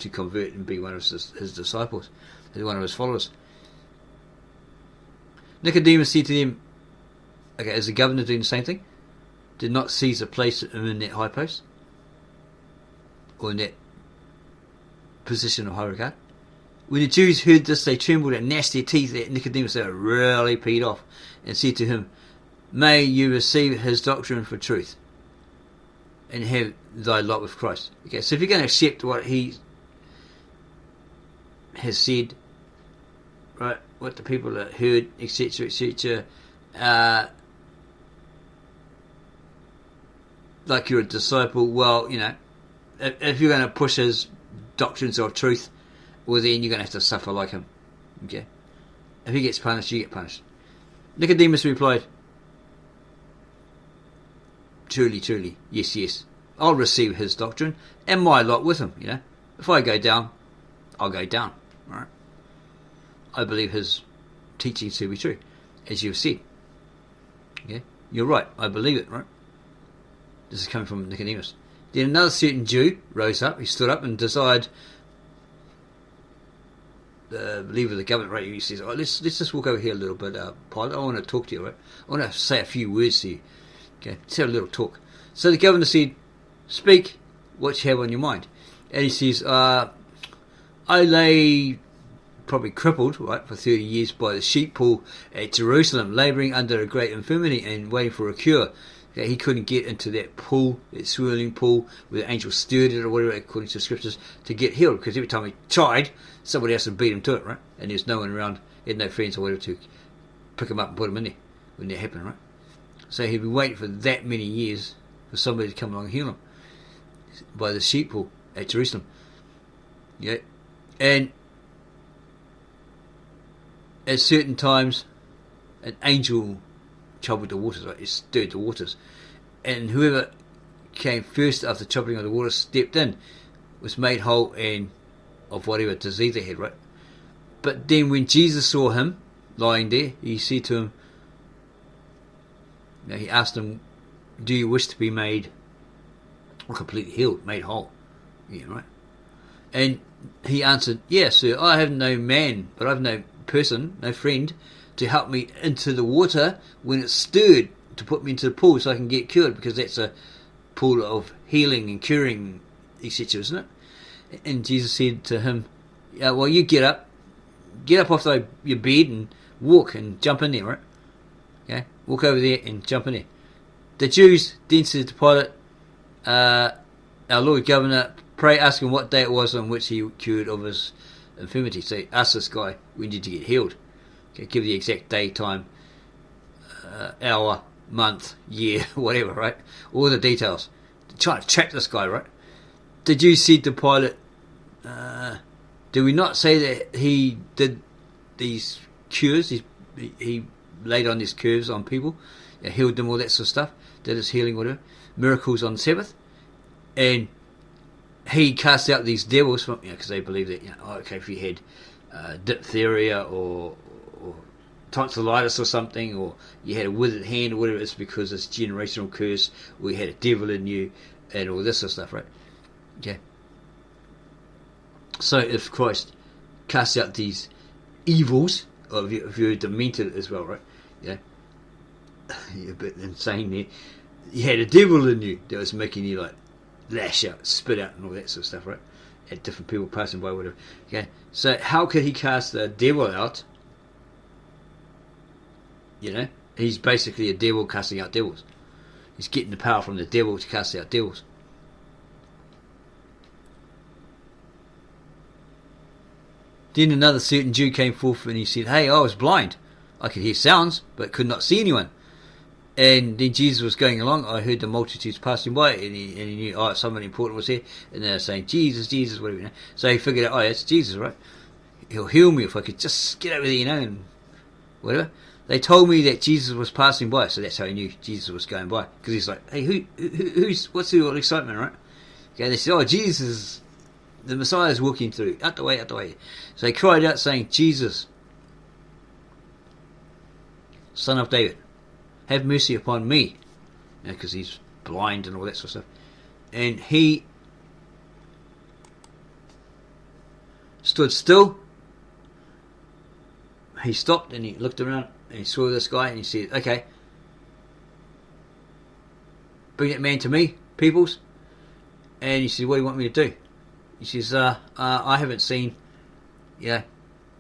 to convert and be one of his disciples, one of his followers. Nicodemus said to them, okay, is the governor doing the same thing? Did not Caesar place him in that high post? Or in that position of high regard? When the Jews heard this, they trembled and gnashed their teeth at Nicodemus. They were really peed off, and said to him, may you receive his doctrine for truth, and have thy lot with Christ. Okay, so if you're going to accept what he has said, right, what the people that heard, etc., etc., like you're a disciple, well, if you're going to push his doctrines of truth, well, then you're going to have to suffer like him. Okay, if he gets punished, you get punished. Nicodemus replied, truly, truly, yes, yes, I'll receive his doctrine and my lot with him. If I go down, I'll go down. All right, I believe his teachings to be true, as you've said. Okay, you're right, I believe it. Right, this is coming from Nicodemus. Then another certain Jew rose up. He stood up and desired the leader of the government. Right, he says, let's just walk over here a little bit, Pilate. I want to talk to you. Right, I want to say a few words to you. Okay, let's have a little talk. So the governor said, speak what you have on your mind. And he says, I lay probably crippled, right, for 30 years by the sheep pool at Jerusalem, labouring under a great infirmity and waiting for a cure. Okay, he couldn't get into that pool, that swirling pool, where the angel stirred it or whatever, according to the scriptures, to get healed. Because every time he tried, somebody else would beat him to it, right? And there's no one around, he had no friends or whatever to pick him up and put him in there when that happened, right? So he'd been waiting for that many years for somebody to come along and heal him by the sheep pool at Jerusalem. Yeah, and at certain times, an angel troubled the waters, right? It stirred the waters, and whoever came first after troubling of the waters stepped in, was made whole and of whatever disease they had, right? But then when Jesus saw him lying there, he said to him, he asked him, do you wish to be made completely healed, made whole? Yeah, right? And he answered, yes, sir, I have no man, but I have no person, no friend, to help me into the water when it's stirred, to put me into the pool so I can get cured, because that's a pool of healing and curing, etc., isn't it? And Jesus said to him, well, you get up off your bed and walk and jump in there, right? Okay, walk over there and jump in there. The Jews then said to Pilate, our Lord Governor, pray ask him what day it was on which he cured of his infirmity. So ask this guy, when did you get healed? Okay, give the exact day, time, hour, month, year, whatever, right? All the details. Trying to track this guy, right? The Jews said to Pilate, do we not say that he did these cures? He laid on these curves on people, healed them, all that sort of stuff, did his healing, whatever, miracles on the Sabbath, and he cast out these devils from, because they believe that, okay, if you had diphtheria or tonsillitis or something, or you had a withered hand or whatever, it's because it's generational curse, or you had a devil in you, and all this sort of stuff, right? Okay. So if Christ casts out these evils, or if you're demented as well, right? Yeah, you're a bit insane there. You had a devil in you that was making you like lash out, spit out, and all that sort of stuff, right? At different people passing by, whatever. Okay, so how could he cast the devil out? He's basically a devil casting out devils. He's getting the power from the devil to cast out devils. Then another certain Jew came forth and he said, hey, I was blind. I could hear sounds, but could not see anyone. And then Jesus was going along. I heard the multitudes passing by, and he knew, someone important was here. And they were saying, Jesus, Jesus, whatever. So he figured out, it's Jesus, right? He'll heal me if I could just get over there, and whatever. They told me that Jesus was passing by, so that's how he knew Jesus was going by. Because he's like, hey, what's the excitement, right? Okay, they said, Jesus, the Messiah is walking through. Out the way, out the way. So he cried out saying, Jesus, Son of David, have mercy upon me. Because he's blind and all that sort of stuff. And he stood still. He stopped and he looked around and he saw this guy and he said, okay, bring that man to me, peoples. And he said, what do you want me to do? He says, I haven't seen, I've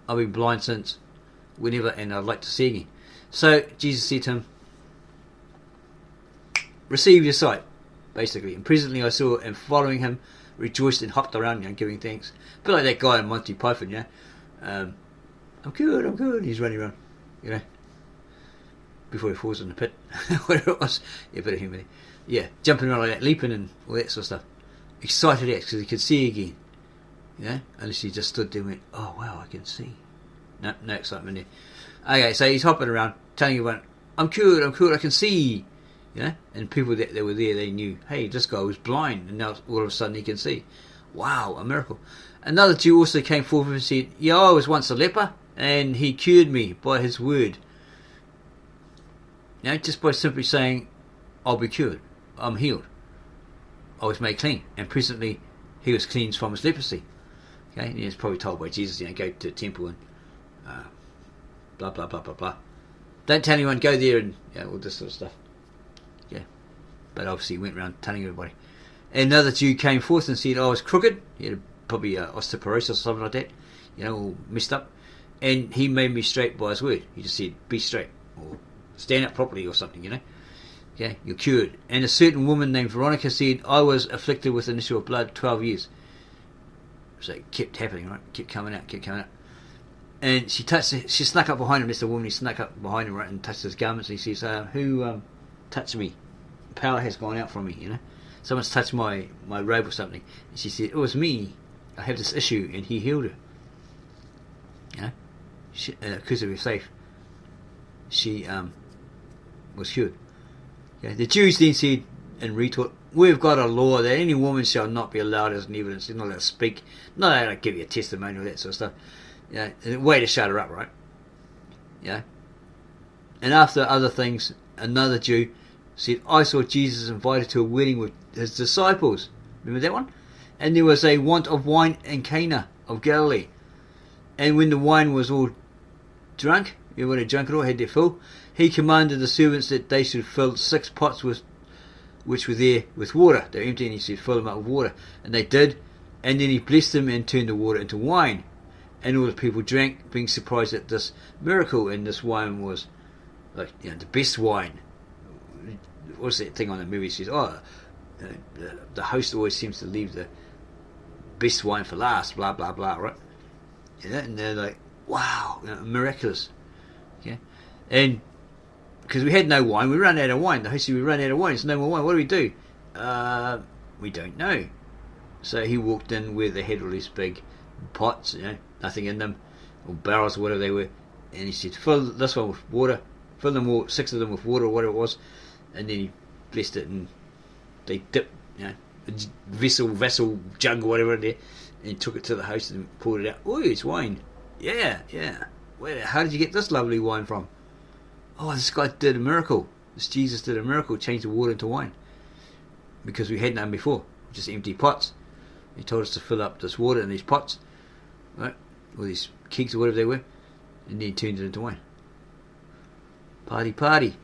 been blind since whenever, and I'd like to see again. So Jesus said to him, receive your sight, basically. And presently I saw, and following him, rejoiced and hopped around, giving thanks. A bit like that guy in Monty Python, I'm good. He's running around, before he falls in the pit, whatever it was. A bit of humor there. Jumping around like that, leaping and all that sort of stuff. Excited because he could see again. Unless he just stood there and went, oh wow, I can see. No excitement there. Okay, so he's hopping around, telling everyone, I'm good, I can see. And people that were there, they knew, hey, this guy was blind, and now all of a sudden he can see. Wow, a miracle. Another Jew also came forward and said, I was once a leper, and he cured me by his word. Just by simply saying, I'll be cured, I'm healed, I was made clean, and presently he was cleansed from his leprosy. And he was probably told by Jesus, go to the temple and blah blah blah blah blah. Don't tell anyone, go there and all this sort of stuff. But obviously he went around telling everybody. And another Jew came forth and said, I was crooked. He had probably osteoporosis or something like that, all messed up. And he made me straight by his word. He just said, be straight, or stand up properly or something, you're cured. And a certain woman named Veronica said, I was afflicted with an issue of blood 12 years. So it kept happening, right? Kept coming out. And she snuck up behind him. That's the woman. He snuck up behind him, right, and touched his garments. And he says, who touched me? Power has gone out from me, Someone's touched my robe or something. And she said, it was me. I have this issue, and he healed her. Because of her faith, she was cured. The Jews then said and retort, we've got a law that any woman shall not be allowed as an evidence. They're not allowed to speak, not allowed to give you a testimony or that sort of stuff. A way to shut her up, right? And after other things, another Jew said, I saw Jesus invited to a wedding with his disciples. Remember that one? And there was a want of wine in Cana of Galilee. And when the wine was all drunk, everyone had drunk it all, had their fill, he commanded the servants that they should fill 6 pots which were there with water. They were empty, and he said, fill them up with water. And they did. And then he blessed them and turned the water into wine. And all the people drank, being surprised at this miracle. And this wine was like the best wine. What's that thing on the movie? Says, the host always seems to leave the best wine for last, blah blah blah, right? And they're like, wow, miraculous. And because we had no wine, we ran out of wine. The host said, we ran out of wine, there's no more wine, what do we do? We don't know. So he walked in where they had all these big pots, nothing in them, or barrels or whatever they were, and he said, fill this one with water, fill them all, 6 of them with water or whatever it was. And then he blessed it, and they dipped, a vessel, jug, or whatever in there, and he took it to the host and poured it out. Oh, it's wine. Yeah. How did you get this lovely wine from? Oh, this guy did a miracle. This Jesus did a miracle, changed the water into wine. Because we had none before, just empty pots. He told us to fill up this water in these pots, right, or these kegs or whatever they were, and then he turned it into wine. Party.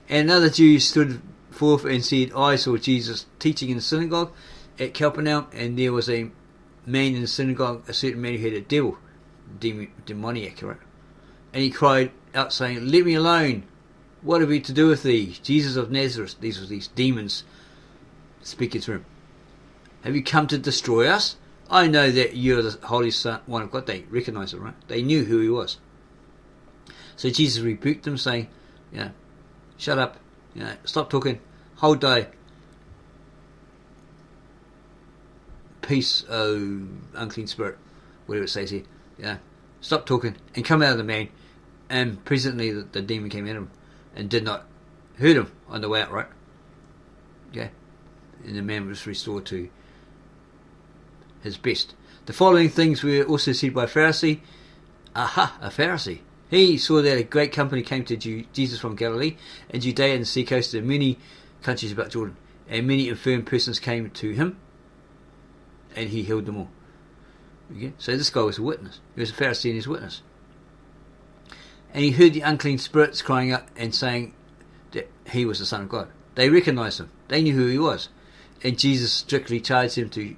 And another Jew stood forth and said, I saw Jesus teaching in the synagogue at Capernaum, and there was a man in the synagogue, a certain man who had a devil, demoniac, right? And he cried out, saying, let me alone. What have we to do with thee, Jesus of Nazareth? These were these demons speaking to him. Have you come to destroy us? I know that you are the Holy Son, one of God. They recognized it, right? They knew who he was. So Jesus rebuked them, saying, shut up, stop talking, hold thy peace, O unclean spirit, whatever it says here. Stop talking and come out of the man. And presently the demon came in him and did not hurt him on the way out, right? And the man was restored to his best. The following things were also said by a Pharisee. A Pharisee. He saw that a great company came to Jesus from Galilee and Judea and the sea coast and many countries about Jordan, and many infirm persons came to him, and he healed them all. Okay? So this guy was a witness. He was a Pharisee and he was a witness. And he heard the unclean spirits crying out and saying that he was the Son of God. They recognized him. They knew who he was. And Jesus strictly charged him to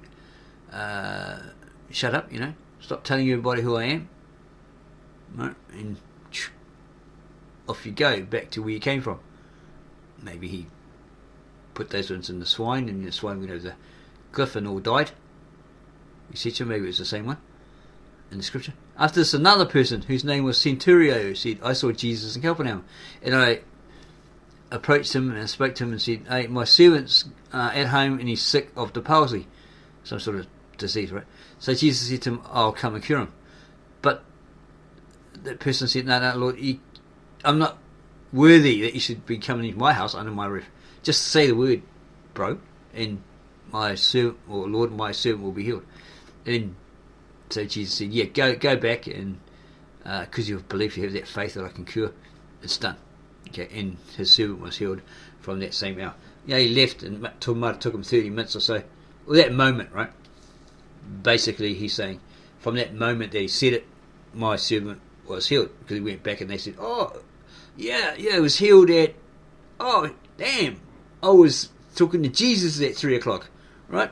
shut up, stop telling everybody who I am. Right? And off you go, back to where you came from. Maybe he put those ones in the swine, and the swine went over the cliff and all died. Etc. Maybe it was the same one in the scripture. After this, another person whose name was Centurio said, I saw Jesus in Capernaum, and I approached him and spoke to him and said, hey, my servant's at home and he's sick of the palsy, some sort of disease, right? So Jesus said to him, I'll come and cure him. But that person said, no, Lord, I'm not worthy that you should be coming into my house under my roof. Just say the word, bro, and my servant, or Lord, my servant will be healed. And so Jesus said, yeah, go back, and because you've believed, you have that faith that I can cure, it's done. Okay, and his servant was healed from that same hour. He left, and it took him 30 minutes or so. Well, that moment, right? Basically, he's saying, from that moment that he said it, my servant was healed, because he went back and they said, oh, yeah, it was healed at, oh, damn, I was talking to Jesus at 3 o'clock, right?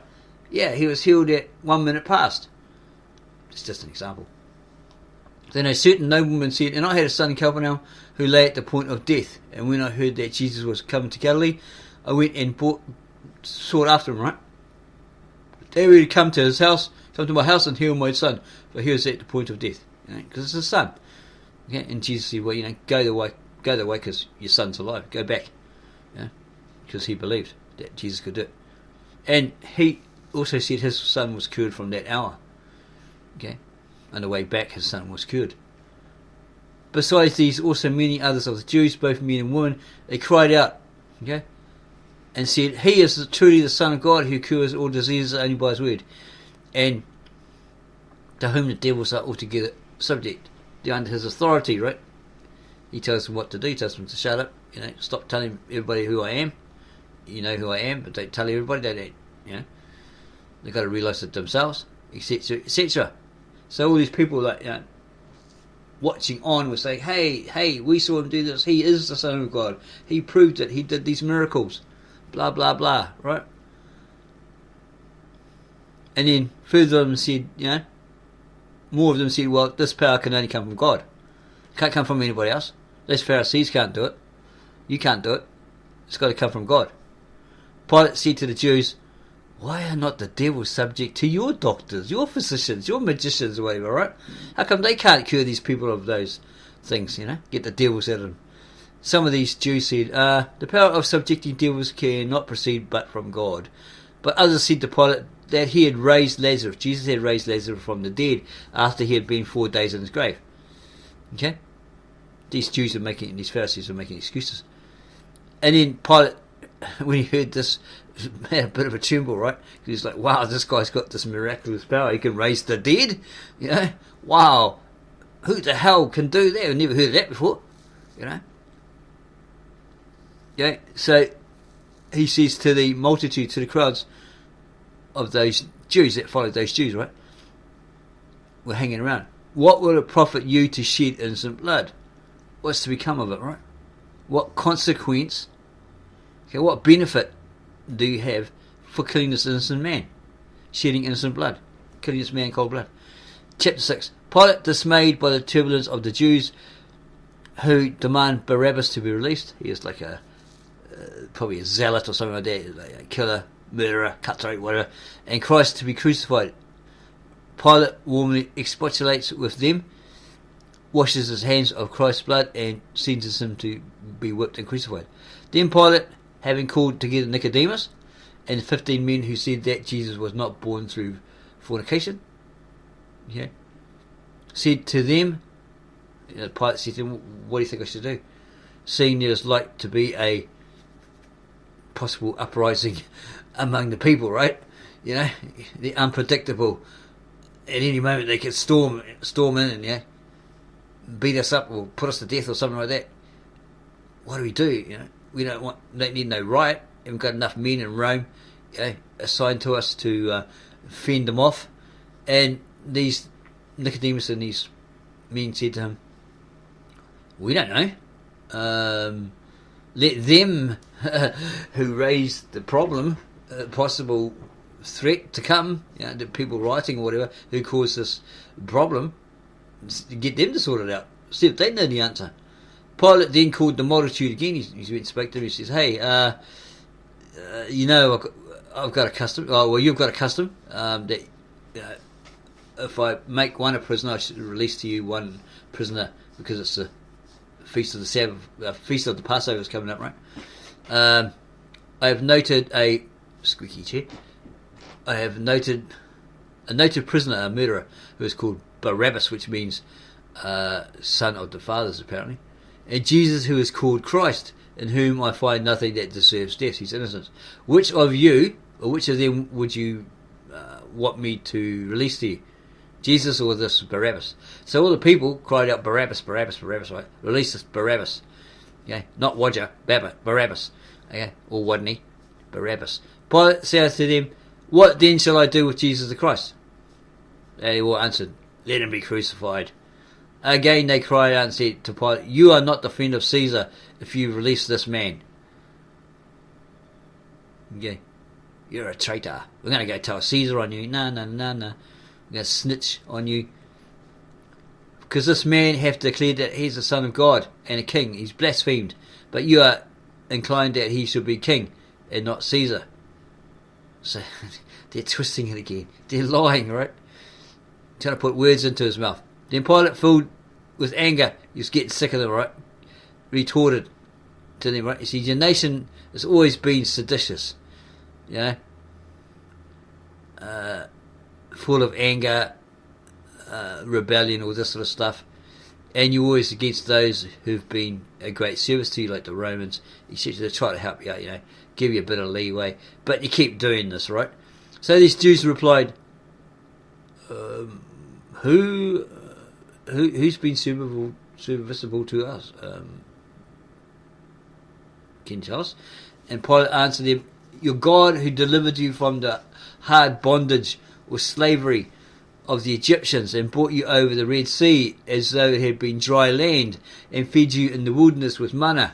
Yeah, he was healed at 1 minute past. It's just an example. Then a certain nobleman said, and I had a son in Capernaum who lay at the point of death. And when I heard that Jesus was coming to Galilee, I went and sought after him, right? They would come to his house, come to my house and heal my son, for he was at the point of death. Because it's his son. Okay? And Jesus said, well, go the way because your son's alive. Go back. Because he believed that Jesus could do it. And he also said his son was cured from that hour. Okay? On the way back, his son was cured. Besides these, also many others of the Jews, both men and women, they cried out, okay, and said, he is truly the Son of God who cures all diseases only by his word, and to whom the devils are altogether subject. They're under his authority, right? He tells them what to do, he tells them to shut up, stop telling everybody who I am. You know who I am, but don't tell everybody, they don't, they've got to realise it themselves, etc., etc. So all these people watching on will say, hey, we saw him do this, he is the Son of God, he proved it, he did these miracles, blah blah blah, right? And then further of them said, more of them said, well, this power can only come from God, it can't come from anybody else. Those Pharisees can't do it, you can't do it, it's got to come from God. Pilate said to the Jews, why are not the devils subject to your doctors, your physicians, your magicians, or whatever, right? How come they can't cure these people of those things, get the devils out of them? Some of these Jews said, the power of subjecting devils cannot proceed but from God. But others said to Pilate that he had raised Lazarus. Jesus had raised Lazarus from the dead after he had been 4 days in his grave. Okay? These Pharisees are making excuses. And then Pilate, when he heard this, had a bit of a tremble, right? Because he's like, wow, this guy's got this miraculous power. He can raise the dead. Wow. Who the hell can do that? I've never heard of that before. Yeah. So he says to the multitude, to the crowds of those Jews that followed those Jews, right? We're hanging around. What will it profit you to shed innocent blood? What's to become of it, right? What consequence? Okay, what benefit do you have for killing this innocent man? Shedding innocent blood. Killing this man in cold blood. Chapter 6. Pilate, dismayed by the turbulence of the Jews who demand Barabbas to be released. He is like probably a zealot or something like that. Like a killer, murderer, cutthroat, whatever. And Christ to be crucified. Pilate warmly expostulates with them, washes his hands of Christ's blood, and sentences him to be whipped and crucified. Then Pilate, having called together Nicodemus and 15 men who said that Jesus was not born through fornication, said to them, Pilate said to them, what do you think I should do? Seeing there is like to be a possible uprising among the people, right? The unpredictable. At any moment they could storm in and beat us up or put us to death or something like that. What do? We don't need no riot. Haven't got enough men in Rome, assigned to us to fend them off. And these Nicodemus and these men said to him, we don't know. Let them who raised the problem, possible threat to come, the people writing or whatever, who caused this problem, get them to sort it out. See if they know the answer. Pilate then called the multitude again. He went and spoke to them. He says, hey, I've got a custom. Oh, well, you've got a custom that if I make one a prisoner, I should release to you one prisoner because it's the feast of the Sabbath, feast of the Passover is coming up, right? I have noted a squeaky chair. I have noted a noted prisoner, a murderer, who is called Barabbas, which means son of the fathers, apparently. And Jesus, who is called Christ, in whom I find nothing that deserves death. He's innocent. Which of you, or which of them would you want me to release to you? Jesus or this Barabbas? So all the people cried out, Barabbas, Barabbas, Barabbas, right? Release this Barabbas. Okay? Not Wadja, Barabbas. Okay? Or Wadney, Barabbas. Pilate said to them, what then shall I do with Jesus the Christ? And they all answered, let him be crucified. Again they cried out and said to Pilate, you are not the friend of Caesar if you release this man. Okay. You're a traitor. We're going to go tell Caesar on you. No. We're going to snitch on you. Because this man hath declared that he's the Son of God and a king. He's blasphemed. But you are inclined that he should be king and not Caesar. So they're twisting it again. They're lying, right? Trying to put words into his mouth. Then Pilate, filled with anger, he was getting sick of them, right? Retorted to them, right? You see, your nation has always been seditious, full of anger, rebellion, all this sort of stuff. And you're always against those who've been a great service to you, like the Romans. They try to help you out, give you a bit of leeway. But you keep doing this, right? So these Jews replied, who's been serviceable to us? Can you tell us? And Pilate answered them, your God who delivered you from the hard bondage or slavery of the Egyptians and brought you over the Red Sea as though it had been dry land and fed you in the wilderness with manna